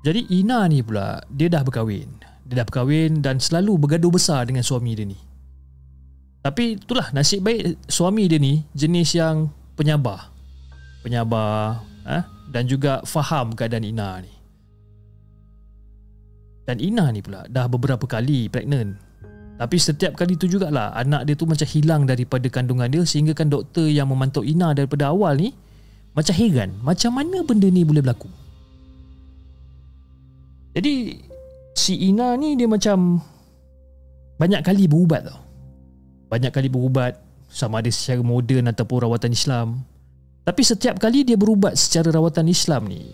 Jadi Ina ni pula, dia dah berkahwin. Dia dah berkahwin dan selalu bergaduh besar dengan suami dia ni. Tapi itulah nasib baik suami dia ni jenis yang penyabar. Dan juga faham keadaan Ina ni. Dan Ina ni pula dah beberapa kali pregnant. Tapi setiap kali tu jugalah anak dia tu macam hilang daripada kandungan dia, sehingga kan doktor yang memantau Ina daripada awal ni macam heran macam mana benda ni boleh berlaku. Jadi si Ina ni dia macam banyak kali berubat tau. Banyak kali berubat, sama ada secara moden ataupun rawatan Islam. Tapi setiap kali dia berubat secara rawatan Islam ni,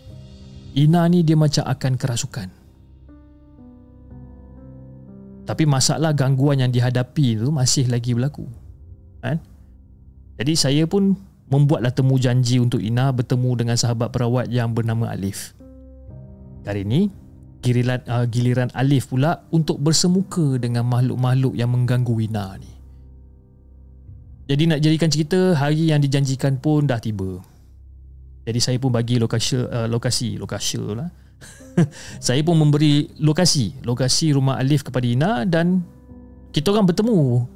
Ina ni dia macam akan kerasukan. Tapi masalah gangguan yang dihadapi tu masih lagi berlaku. Jadi saya pun membuatlah temu janji untuk Ina bertemu dengan sahabat perawat yang bernama Alif. Kali ini giliran Alif pula untuk bersemuka dengan makhluk-makhluk yang mengganggu Ina ni. Jadi nak jadikan cerita, hari yang dijanjikan pun dah tiba. Jadi saya pun bagi lokasi lah. Saya pun memberi lokasi rumah Alif kepada Ina dan kita orang bertemu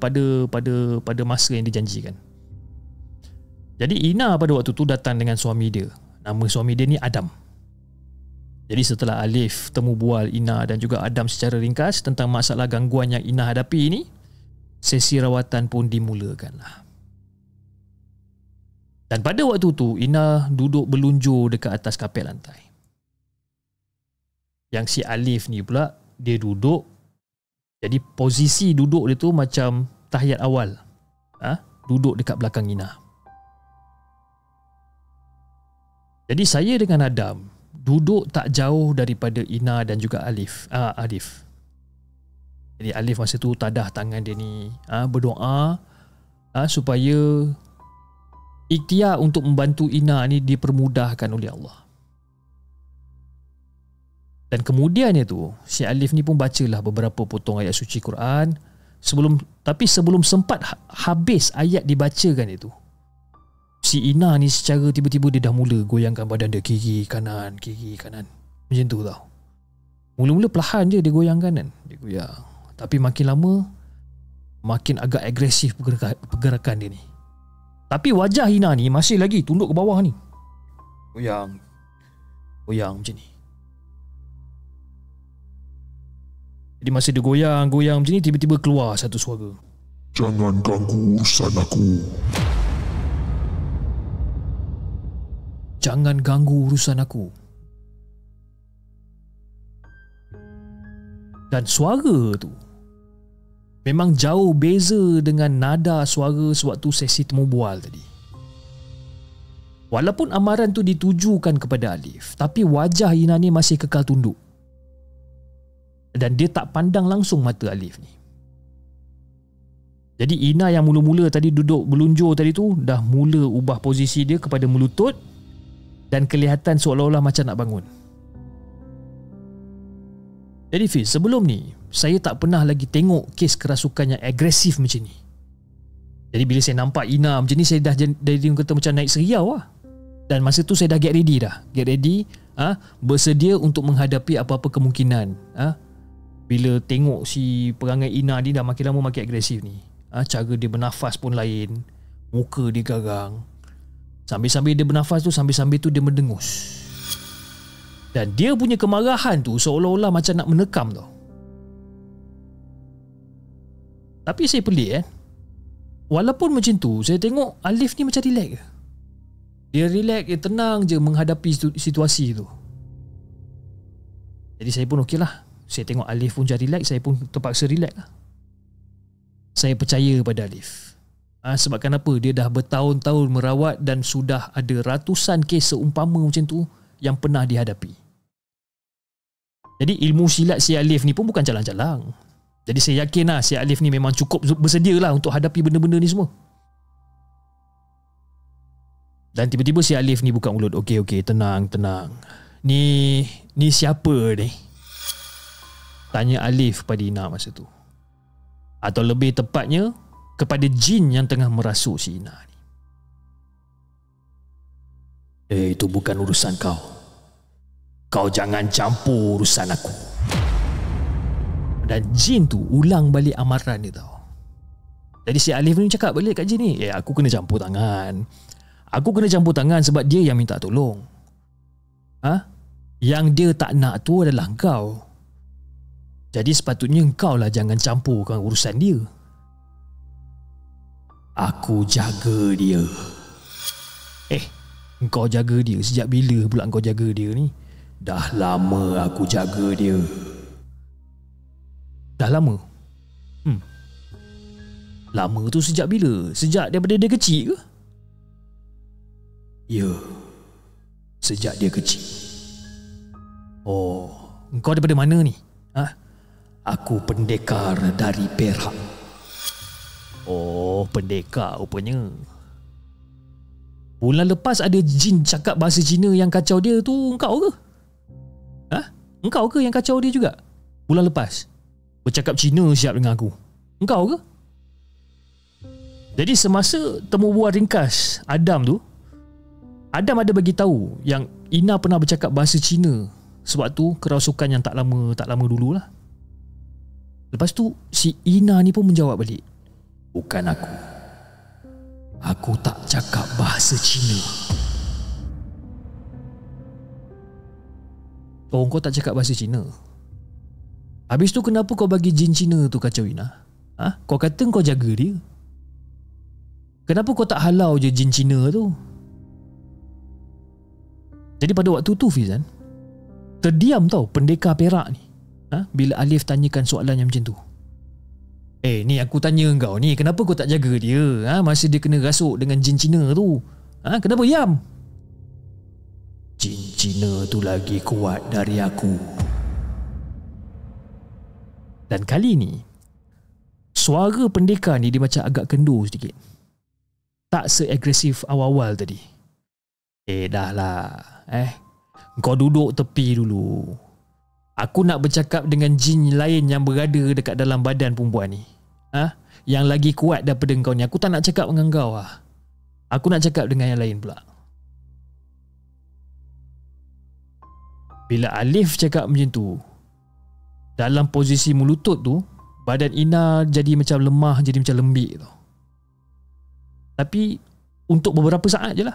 pada masa yang dijanjikan. Jadi Ina pada waktu tu datang dengan suami dia. Nama suami dia ni Adam. Jadi setelah Alif temu bual Ina dan juga Adam secara ringkas tentang masalah gangguan yang Ina hadapi ini, sesi rawatan pun dimulakanlah. Dan pada waktu tu Ina duduk berlunjur dekat atas kapet lantai. Yang si Alif ni pula dia duduk, jadi posisi duduk dia tu macam tahiyat awal. Duduk dekat belakang Ina. Jadi saya dengan Adam duduk tak jauh daripada Ina dan juga Alif. Jadi Alif masa tu tadah tangan dia ni, berdoa supaya ikhtiar untuk membantu Ina ni dipermudahkan oleh Allah. Dan kemudiannya tu si Alif ni pun bacalah beberapa potong ayat suci Quran. Sebelum sempat habis ayat dibacakan itu, si Ina ni secara tiba-tiba dia dah mula goyangkan badan dia kiri kanan. Macam tu tau. Mula-mula perlahan je dia goyang kanan, dia goyang. Tapi makin lama makin agak agresif pergerakan dia ni. Tapi wajah Ina ni masih lagi tunduk ke bawah ni. Goyang macam ni. Jadi masa dia goyang macam ni, tiba-tiba keluar satu suara. Jangan ganggu urusan aku. Jangan ganggu urusan aku. Dan suara tu memang jauh beza dengan nada suara sewaktu sesi temu bual tadi. Walaupun amaran tu ditujukan kepada Alif, tapi wajah Ina ni masih kekal tunduk. Dan dia tak pandang langsung mata Alif ni. Jadi Ina yang mula-mula tadi duduk belunjur tadi tu dah mula ubah posisi dia kepada melutut dan kelihatan seolah-olah macam nak bangun. Jadi Fiz, sebelum ni saya tak pernah lagi tengok kes kerasukan yang agresif macam ni. Jadi bila saya nampak Ina macam ni, saya dah jadi kata macam naik seriau lah. Dan masa tu saya dah get ready, bersedia untuk menghadapi apa-apa kemungkinan. Bila tengok si perangai Ina ni dah makin lama makin agresif ni, cara dia bernafas pun lain, muka dia garang. Sambil-sambil dia bernafas tu, sambil-sambil tu dia mendengus. Dan dia punya kemarahan tu seolah-olah macam nak menekam tau. Tapi saya pelik walaupun macam tu, saya tengok Alif ni macam relax. Dia relax, dia tenang je menghadapi situasi tu. Jadi saya pun okey lah. Saya tengok Alif pun jadi relax, saya pun terpaksa relax lah. Saya percaya pada Alif. Sebabkan apa? Dia dah bertahun-tahun merawat dan sudah ada ratusan kes seumpama macam tu yang pernah dihadapi. Jadi ilmu silat si Alif ni pun bukan calang-calang. Jadi saya yakin lah si Alif ni memang cukup bersedia lah untuk hadapi benda-benda ni semua. Dan tiba-tiba si Alif ni buka mulut. Okey, tenang. Ni siapa ni? Tanya Alif pada Ina masa tu. Atau lebih tepatnya kepada jin yang tengah merasuk si Ina ni. Itu bukan urusan kau. Kau jangan campur urusan aku. Dan jin tu ulang balik amaran dia tau. Jadi si Alif ni cakap balik kat jin ni, aku kena campur tangan. Aku kena campur tangan sebab dia yang minta tolong. Yang dia tak nak tu adalah kau. Jadi sepatutnya engkau lah jangan campurkan urusan dia. Aku jaga dia. Engkau jaga dia? Sejak bila pula engkau jaga dia ni? Dah lama aku jaga dia. Dah lama? Lama tu sejak bila? Sejak daripada dia kecil ke? Ya, sejak dia kecil. Oh, engkau daripada mana ni? Aku pendekar dari Perak. Oh, pendekar rupanya. Bulan lepas ada jin cakap bahasa Cina yang kacau dia tu engkau ke? Engkau ke yang kacau dia juga? Bulan lepas bercakap Cina siap dengan aku. Engkau ke? Jadi semasa temu bual ringkas Adam tu, Adam ada bagi tahu yang Ina pernah bercakap bahasa Cina sewaktu kerasukan yang tak lama dululah. Lepas tu si Ina ni pun menjawab balik, bukan aku. Aku tak cakap bahasa Cina. Oh, kau tak cakap bahasa Cina. Habis tu kenapa kau bagi jin Cina tu kacau Ina? Kau kata kau jaga dia. Kenapa kau tak halau je jin Cina tu? Jadi pada waktu tu Fizan, terdiam tau pendekar Perak ni. Bila Alif tanyakan soalan yang macam tu. Ni aku tanya kau ni, kenapa kau tak jaga dia? Masa dia kena rasuk dengan jin Cina tu. Kenapa diam? Jin Cina tu lagi kuat dari aku. Dan kali ni suara pendekar ni dia macam agak kendur sedikit. Tak seagresif awal-awal tadi. Dah lah. Kau duduk tepi dulu. Aku nak bercakap dengan jin lain yang berada dekat dalam badan perempuan ni. Yang lagi kuat daripada kau ni. Aku tak nak cakap dengan kau lah. Aku nak cakap dengan yang lain pula. Bila Alif cakap macam tu, dalam posisi melutut tu, badan Ina jadi macam lemah, jadi macam lembik tu. Tapi untuk beberapa saat je lah.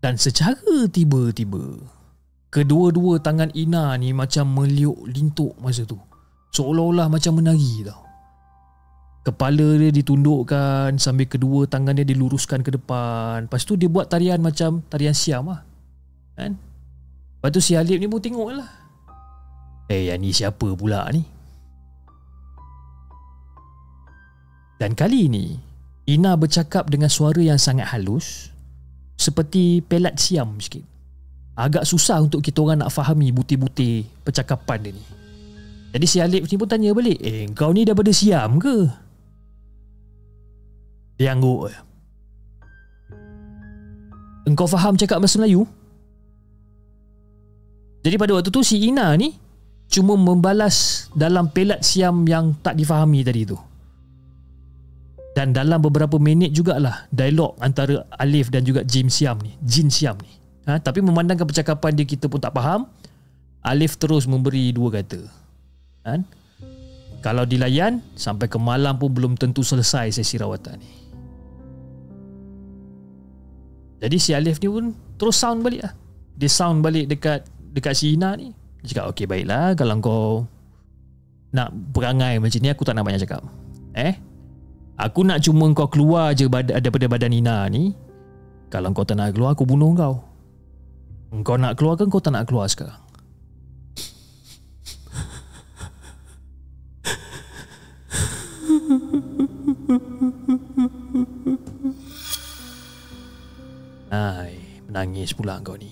Dan secara tiba-tiba, kedua-dua tangan Ina ni macam meliuk lintuk masa tu. Seolah-olah macam menari tau. Kepala dia ditundukkan sambil kedua tangan dia diluruskan ke depan. Lepas tu dia buat tarian macam tarian Siam lah. Kan? Lepas tu si Alif ni pun tengok lah. Yang ni siapa pula ni? Dan kali ni, Ina bercakap dengan suara yang sangat halus, seperti pelat Siam sikit. Agak susah untuk kita orang nak fahami butir-butir percakapan dia ni. Jadi si Alif ni pun tanya balik, kau ni daripada Siam ke? Dia angguk. Engkau faham cakap bahasa Melayu? Jadi pada waktu tu si Ina ni cuma membalas dalam pelat Siam yang tak difahami tadi tu. Dan dalam beberapa minit jugalah dialog antara Alif dan juga Jin Siam ni. Tapi memandangkan percakapan dia kita pun tak faham, Alif terus memberi dua kata. Kalau dilayan, sampai ke malam pun belum tentu selesai sesi rawatan ni. Jadi si Alif ni pun terus sound balik lah. Dia sound balik dekat si Ina ni. Dia cakap, okey baiklah, kalau kau nak perangai macam ni, aku tak nak banyak cakap. Aku nak cuma kau keluar je daripada badan Ina ni. Kalau kau tak nak keluar, aku bunuh kau. Kau nak keluar ke kau tak nak keluar sekarang? Menangis pula kau ni.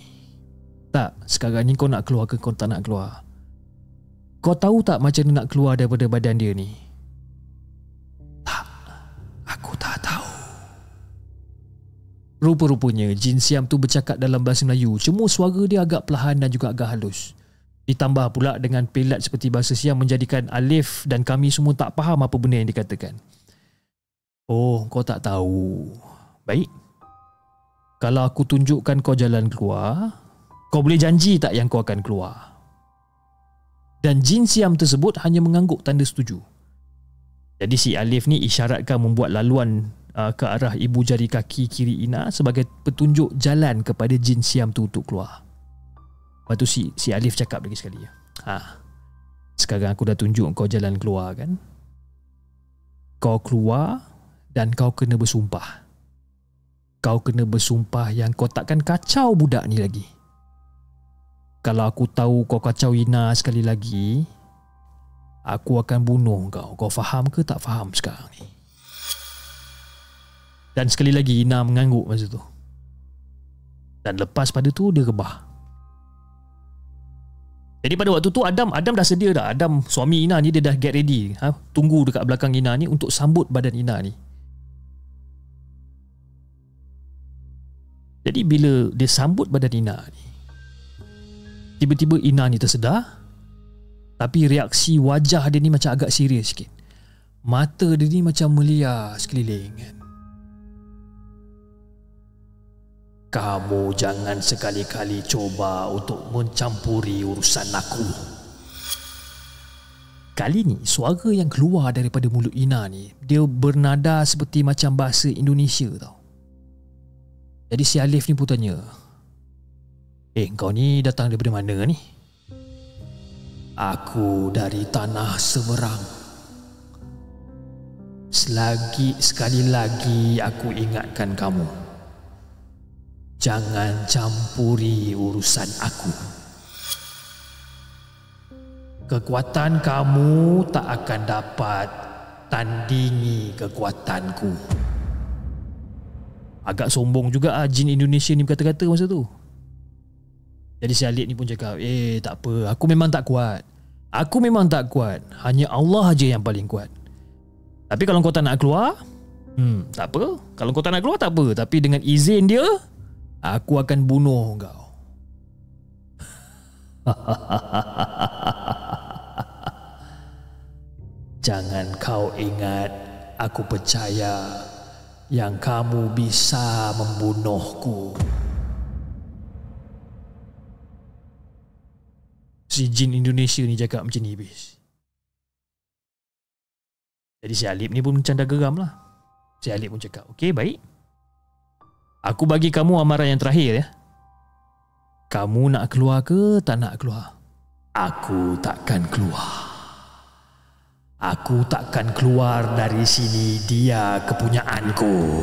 Tak, sekarang ni kau nak keluar ke kau tak nak keluar? Kau tahu tak macam mana nak keluar daripada badan dia ni? Tak, aku tak tahu. Rupa-rupanya Jin Siam tu bercakap dalam bahasa Melayu, cuma suara dia agak perlahan dan juga agak halus. Ditambah pula dengan pelat seperti bahasa Siam menjadikan Alif dan kami semua tak faham apa benda yang dikatakan. Oh, kau tak tahu. Baik. Kalau aku tunjukkan kau jalan keluar, kau boleh janji tak yang kau akan keluar? Dan Jin Siam tersebut hanya mengangguk tanda setuju. Jadi si Alif ni isyaratkan membuat laluan ke arah ibu jari kaki kiri Ina sebagai petunjuk jalan kepada Jin Siam tu untuk keluar. Lepas tu si Alif cakap lagi sekali. Sekarang aku dah tunjuk kau jalan keluar kan? Kau keluar dan kau kena bersumpah. Kau kena bersumpah yang kau takkan kacau budak ni lagi. Kalau aku tahu kau kacau Ina sekali lagi, aku akan bunuh kau. Kau faham ke tak faham sekarang ni? Dan sekali lagi Ina mengangguk masa tu. Dan lepas pada tu dia rebah. Jadi pada waktu tu Adam dah sedia dah. Adam suami Ina ni dia dah get ready. Tunggu dekat belakang Ina ni untuk sambut badan Ina ni. Jadi bila dia sambut badan Ina ni, tiba-tiba Ina ni tersedar. Tapi reaksi wajah dia ni macam agak serius sikit. Mata dia ni macam meliar sekeliling kan. Kamu jangan sekali-kali coba untuk mencampuri urusan aku. Kali ni suara yang keluar daripada mulut Ina ni, dia bernada seperti macam bahasa Indonesia tau. Jadi si Alif ni pun tanya, kau ni datang daripada mana ni? Aku dari tanah seberang. Sekali lagi aku ingatkan kamu, jangan campuri urusan aku. Kekuatan kamu tak akan dapat tandingi kekuatanku. Agak sombong juga jin Indonesia ni berkata-kata masa tu. Jadi si Alif ni pun cakap, tak apa, aku memang tak kuat. Aku memang tak kuat. Hanya Allah aja yang paling kuat. Tapi kalau kau tak nak keluar, tak apa. Kalau kau tak nak keluar, tak apa. Tapi dengan izin dia, aku akan bunuh kau. Jangan kau ingat aku percaya yang kamu bisa membunuhku. Si jin Indonesia ni cakap macam ni bis. Jadi si Alif ni pun canda geram lah. Si Alif pun cakap, okey baik. Aku bagi kamu amaran yang terakhir ya. Kamu nak keluar ke tak nak keluar? Aku takkan keluar. Aku takkan keluar dari sini. Dia kepunyaanku.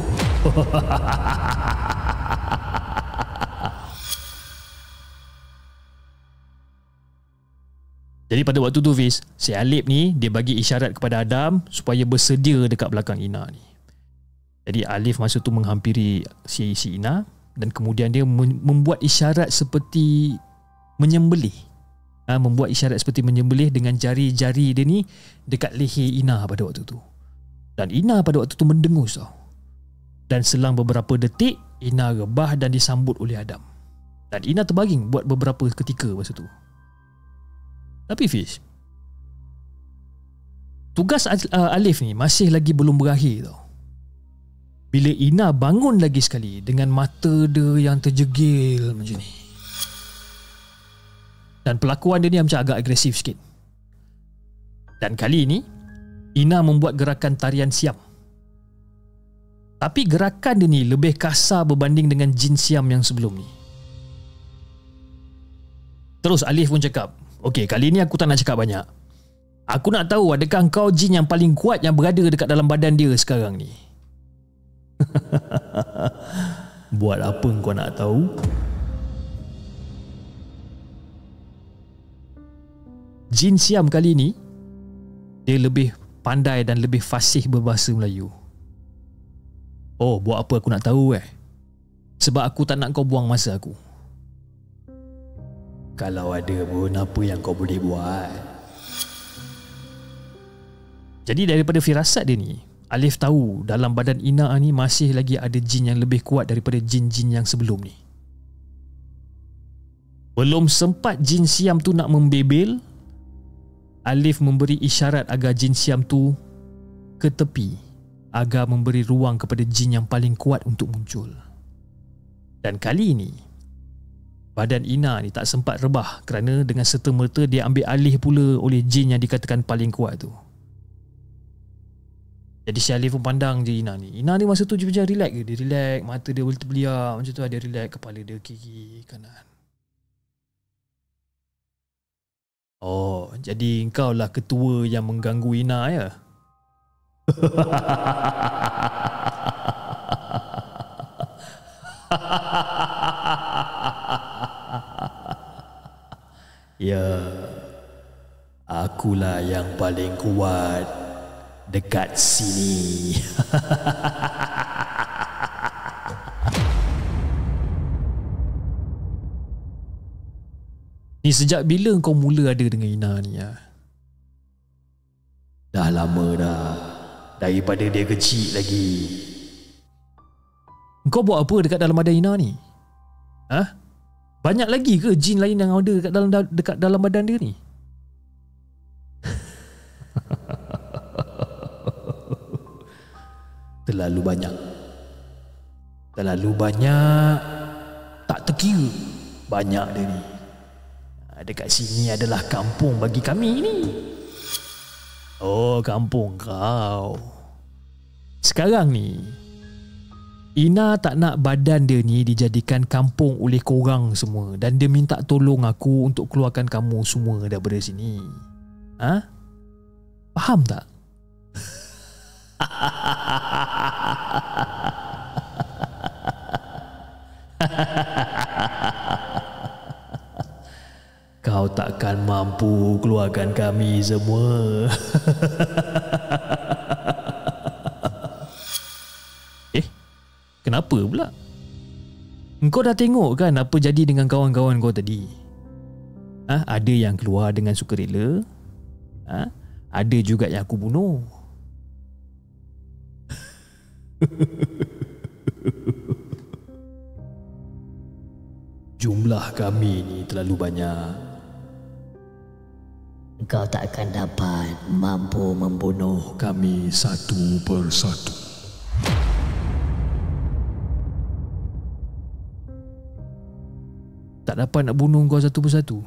Jadi pada waktu tu Fiz, si Alif ni dia bagi isyarat kepada Adam supaya bersedia dekat belakang Ina ni. Jadi Alif masa tu menghampiri si Ina dan kemudian dia membuat isyarat seperti menyembelih. Membuat isyarat seperti menyembelih dengan jari-jari dia ni dekat leher Ina pada waktu tu. Dan Ina pada waktu tu mendengus tau. Dan selang beberapa detik, Ina rebah dan disambut oleh Adam. Dan Ina terbaring buat beberapa ketika masa tu. Tapi Fiz, tugas Alif ni masih lagi belum berakhir tau. Bila Ina bangun lagi sekali dengan mata dia yang terjegil macam ni. Dan pelakuan dia ni macam agak agresif sikit. Dan kali ini Ina membuat gerakan tarian siam. Tapi gerakan dia ni lebih kasar berbanding dengan jin siam yang sebelum ni. Terus Alif pun cakap, okey, kali ni aku tak nak cakap banyak. Aku nak tahu adakah kau jin yang paling kuat yang berada dekat dalam badan dia sekarang ni. Buat apa kau nak tahu? Jin siam kali ni dia lebih pandai dan lebih fasih berbahasa Melayu. Oh, buat apa aku nak tahu Sebab aku tak nak kau buang masa aku. Kalau ada pun apa yang kau boleh buat. Jadi daripada firasat dia ni, Alif tahu dalam badan Ina ni masih lagi ada jin yang lebih kuat daripada jin-jin yang sebelum ni. Belum sempat jin siam tu nak membebel, Alif memberi isyarat agar jin siam tu ke tepi agar memberi ruang kepada jin yang paling kuat untuk muncul. Dan kali ini badan Ina ni tak sempat rebah kerana dengan serta-merta dia ambil alih pula oleh jin yang dikatakan paling kuat tu. Jadi si Alif pun pandang je Ina ni. Ina ni masa tu macam relax ke? Dia relax, mata dia belia macam tu, dia relax, kepala dia kiri kanan. Oh, jadi engkau lah ketua yang mengganggu Ina ya? Ya, akulah yang paling kuat dekat sini. Ni sejak bila kau mula ada dengan Ina ni ya? Dah lama dah. Daripada dia kecil lagi. Kau buat apa dekat dalam badan Ina ni? Banyak lagi ke jin lain yang ada dekat dalam badan dia ni? Terlalu banyak. Terlalu banyak. Tak terkira banyak dia ni. Dekat sini adalah kampung bagi kami ni. Oh, kampung kau. Sekarang ni Ina tak nak badan dia ni dijadikan kampung oleh korang semua. Dan dia minta tolong aku untuk keluarkan kamu semua daripada sini. Faham tak? Kau takkan mampu keluarkan kami semua. Kenapa pula? Engkau dah tengok kan apa jadi dengan kawan-kawan kau tadi? Ada yang keluar dengan sukarela. Ada juga yang aku bunuh. Jumlah kami ni terlalu banyak. Kau tak akan dapat mampu membunuh Kami satu persatu. Tak dapat nak bunuh kau satu persatu.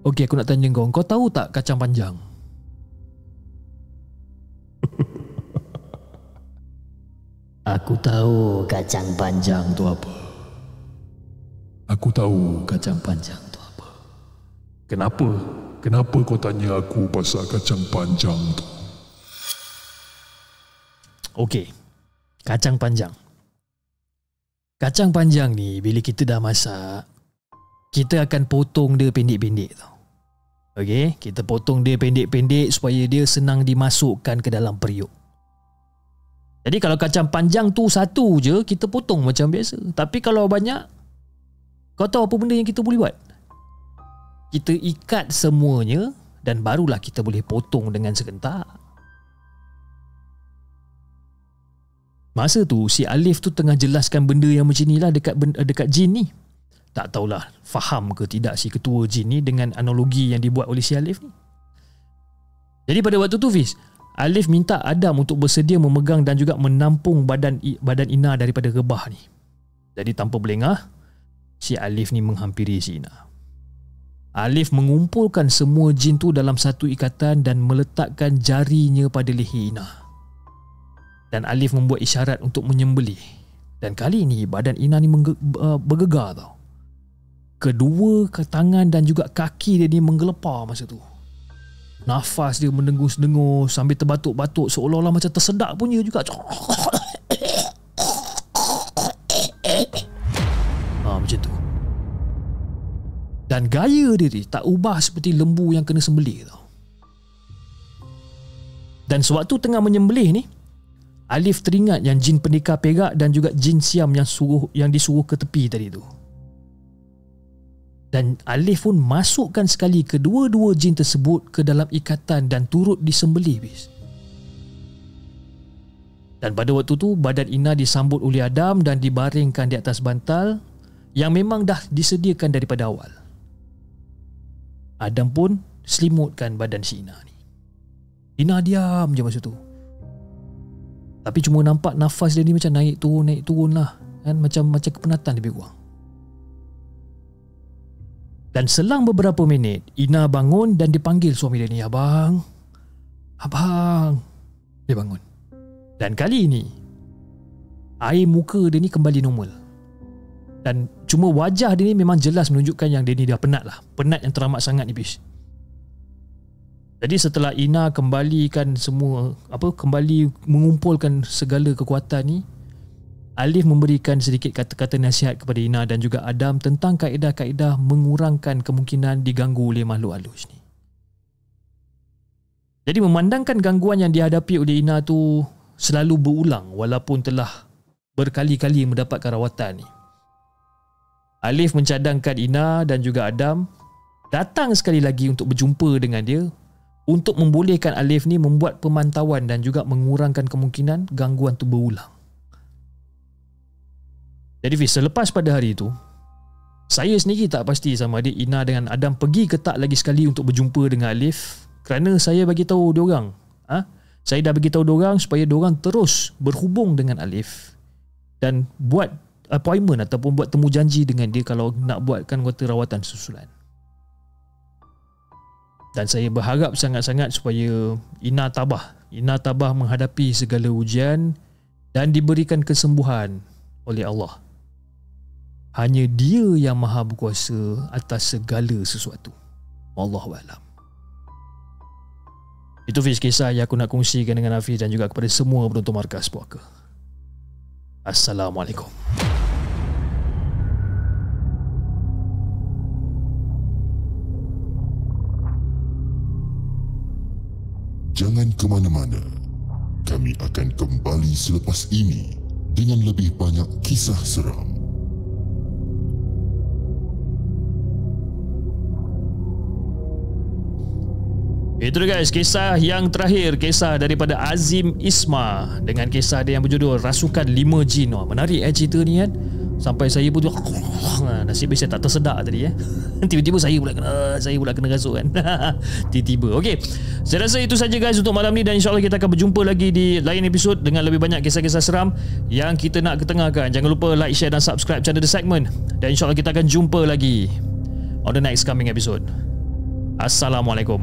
Okey, aku nak tanya kau. Kau tahu tak kacang panjang? Aku tahu kacang panjang Tu apa? Aku tahu. Kacang panjang tu apa? Kenapa? Kenapa kau tanya aku pasal kacang panjang tu? Okey. Kacang panjang. Kacang panjang ni bila kita dah masak, kita akan potong dia pendek-pendek tau. Okey, kita potong dia pendek-pendek supaya dia senang dimasukkan ke dalam periuk. Jadi kalau kacang panjang tu satu je, kita potong macam biasa. Tapi kalau banyak, kau tahu apa benda yang kita boleh buat? Kita ikat semuanya dan barulah kita boleh potong dengan serentak. Masa tu si Alif tu tengah jelaskan benda yang macam ni lah dekat jin ni. Tak tahulah faham ke tidak si ketua jin ni dengan analogi yang dibuat oleh si Alif ni. Jadi pada waktu tu Fiz, Alif minta Adam untuk bersedia memegang dan juga menampung badan Ina daripada rebah ni. Jadi tanpa berlengah, si Alif ni menghampiri si Ina. Alif mengumpulkan semua jin tu dalam satu ikatan dan meletakkan jarinya pada leher Ina. Dan Alif membuat isyarat untuk menyembelih. Dan kali ini badan Ina ni bergegar tau. Kedua tangan dan juga kaki dia ni menggelepar masa tu. Nafas dia mendengus-dengus sambil terbatuk-batuk seolah-olah macam tersedak punya juga. Macam tu. Dan gaya dia ni tak ubah seperti lembu yang kena sembelih tau. Dan sewaktu tengah menyembelih ni, Alif teringat yang jin pendekar perak dan juga jin siam yang disuruh ke tepi tadi tu. Dan Alif pun masukkan sekali kedua-dua jin tersebut ke dalam ikatan dan turut disembelih bis. Dan pada waktu tu badan Ina disambut oleh Adam dan dibaringkan di atas bantal yang memang dah disediakan daripada awal. Adam pun selimutkan badan si Ina ni. Ina diam je masa tu. Tapi cuma nampak nafas dia ni macam naik turun lah kan, macam kepenatan lebih kurang. Dan selang beberapa minit, Ina bangun dan dipanggil suami dia ni, Abang. Dia bangun. Dan kali ini air muka dia ni kembali normal. Dan cuma wajah dia ni memang jelas menunjukkan yang dia ni dah penat lah. Penat yang teramat sangat ni bis. Jadi setelah Ina kembali mengumpulkan segala kekuatan ni, Alif memberikan sedikit kata-kata nasihat kepada Ina dan juga Adam tentang kaedah-kaedah mengurangkan kemungkinan diganggu oleh makhluk halus ni. Jadi memandangkan gangguan yang dihadapi oleh Ina tu selalu berulang walaupun telah berkali-kali mendapatkan rawatan ni, Alif mencadangkan Ina dan juga Adam datang sekali lagi untuk berjumpa dengan dia untuk membolehkan Alif ni membuat pemantauan dan juga mengurangkan kemungkinan gangguan tu berulang. Jadi Fiz, selepas pada hari itu, saya sendiri tak pasti sama ada Ina dengan Adam pergi ke tak lagi sekali untuk berjumpa dengan Alif, kerana saya bagi tahu diorang, saya dah bagi tahu diorang supaya diorang terus berhubung dengan Alif dan buat appointment ataupun buat temu janji dengan dia kalau nak buatkan kata rawatan susulan. Dan saya berharap sangat-sangat supaya Ina tabah menghadapi segala ujian dan diberikan kesembuhan oleh Allah. Hanya Dia yang maha berkuasa atas segala sesuatu. Wallahualam. Itu Fiz kisah yang aku nak kongsikan dengan Hafiz dan juga kepada semua penonton Markas Puaka. Assalamualaikum. Jangan ke mana-mana. Kami akan kembali selepas ini dengan lebih banyak kisah seram. Itu dia guys, kisah yang terakhir, kisah daripada Azim Isma dengan kisah dia yang berjudul Rasukan 5 Jin. Wah, menarik cerita ni kan. Sampai saya pun nasib saya tak tersedak tadi Tiba-tiba saya pula kena rasuk kan. Tiba-tiba. Okey. Saya rasa itu saja guys untuk malam ni, dan insya-Allah kita akan berjumpa lagi di lain episod dengan lebih banyak kisah-kisah seram yang kita nak ketengahkan. Jangan lupa like, share dan subscribe channel The Segment, dan insya-Allah kita akan jumpa lagi on the next coming episode. Assalamualaikum.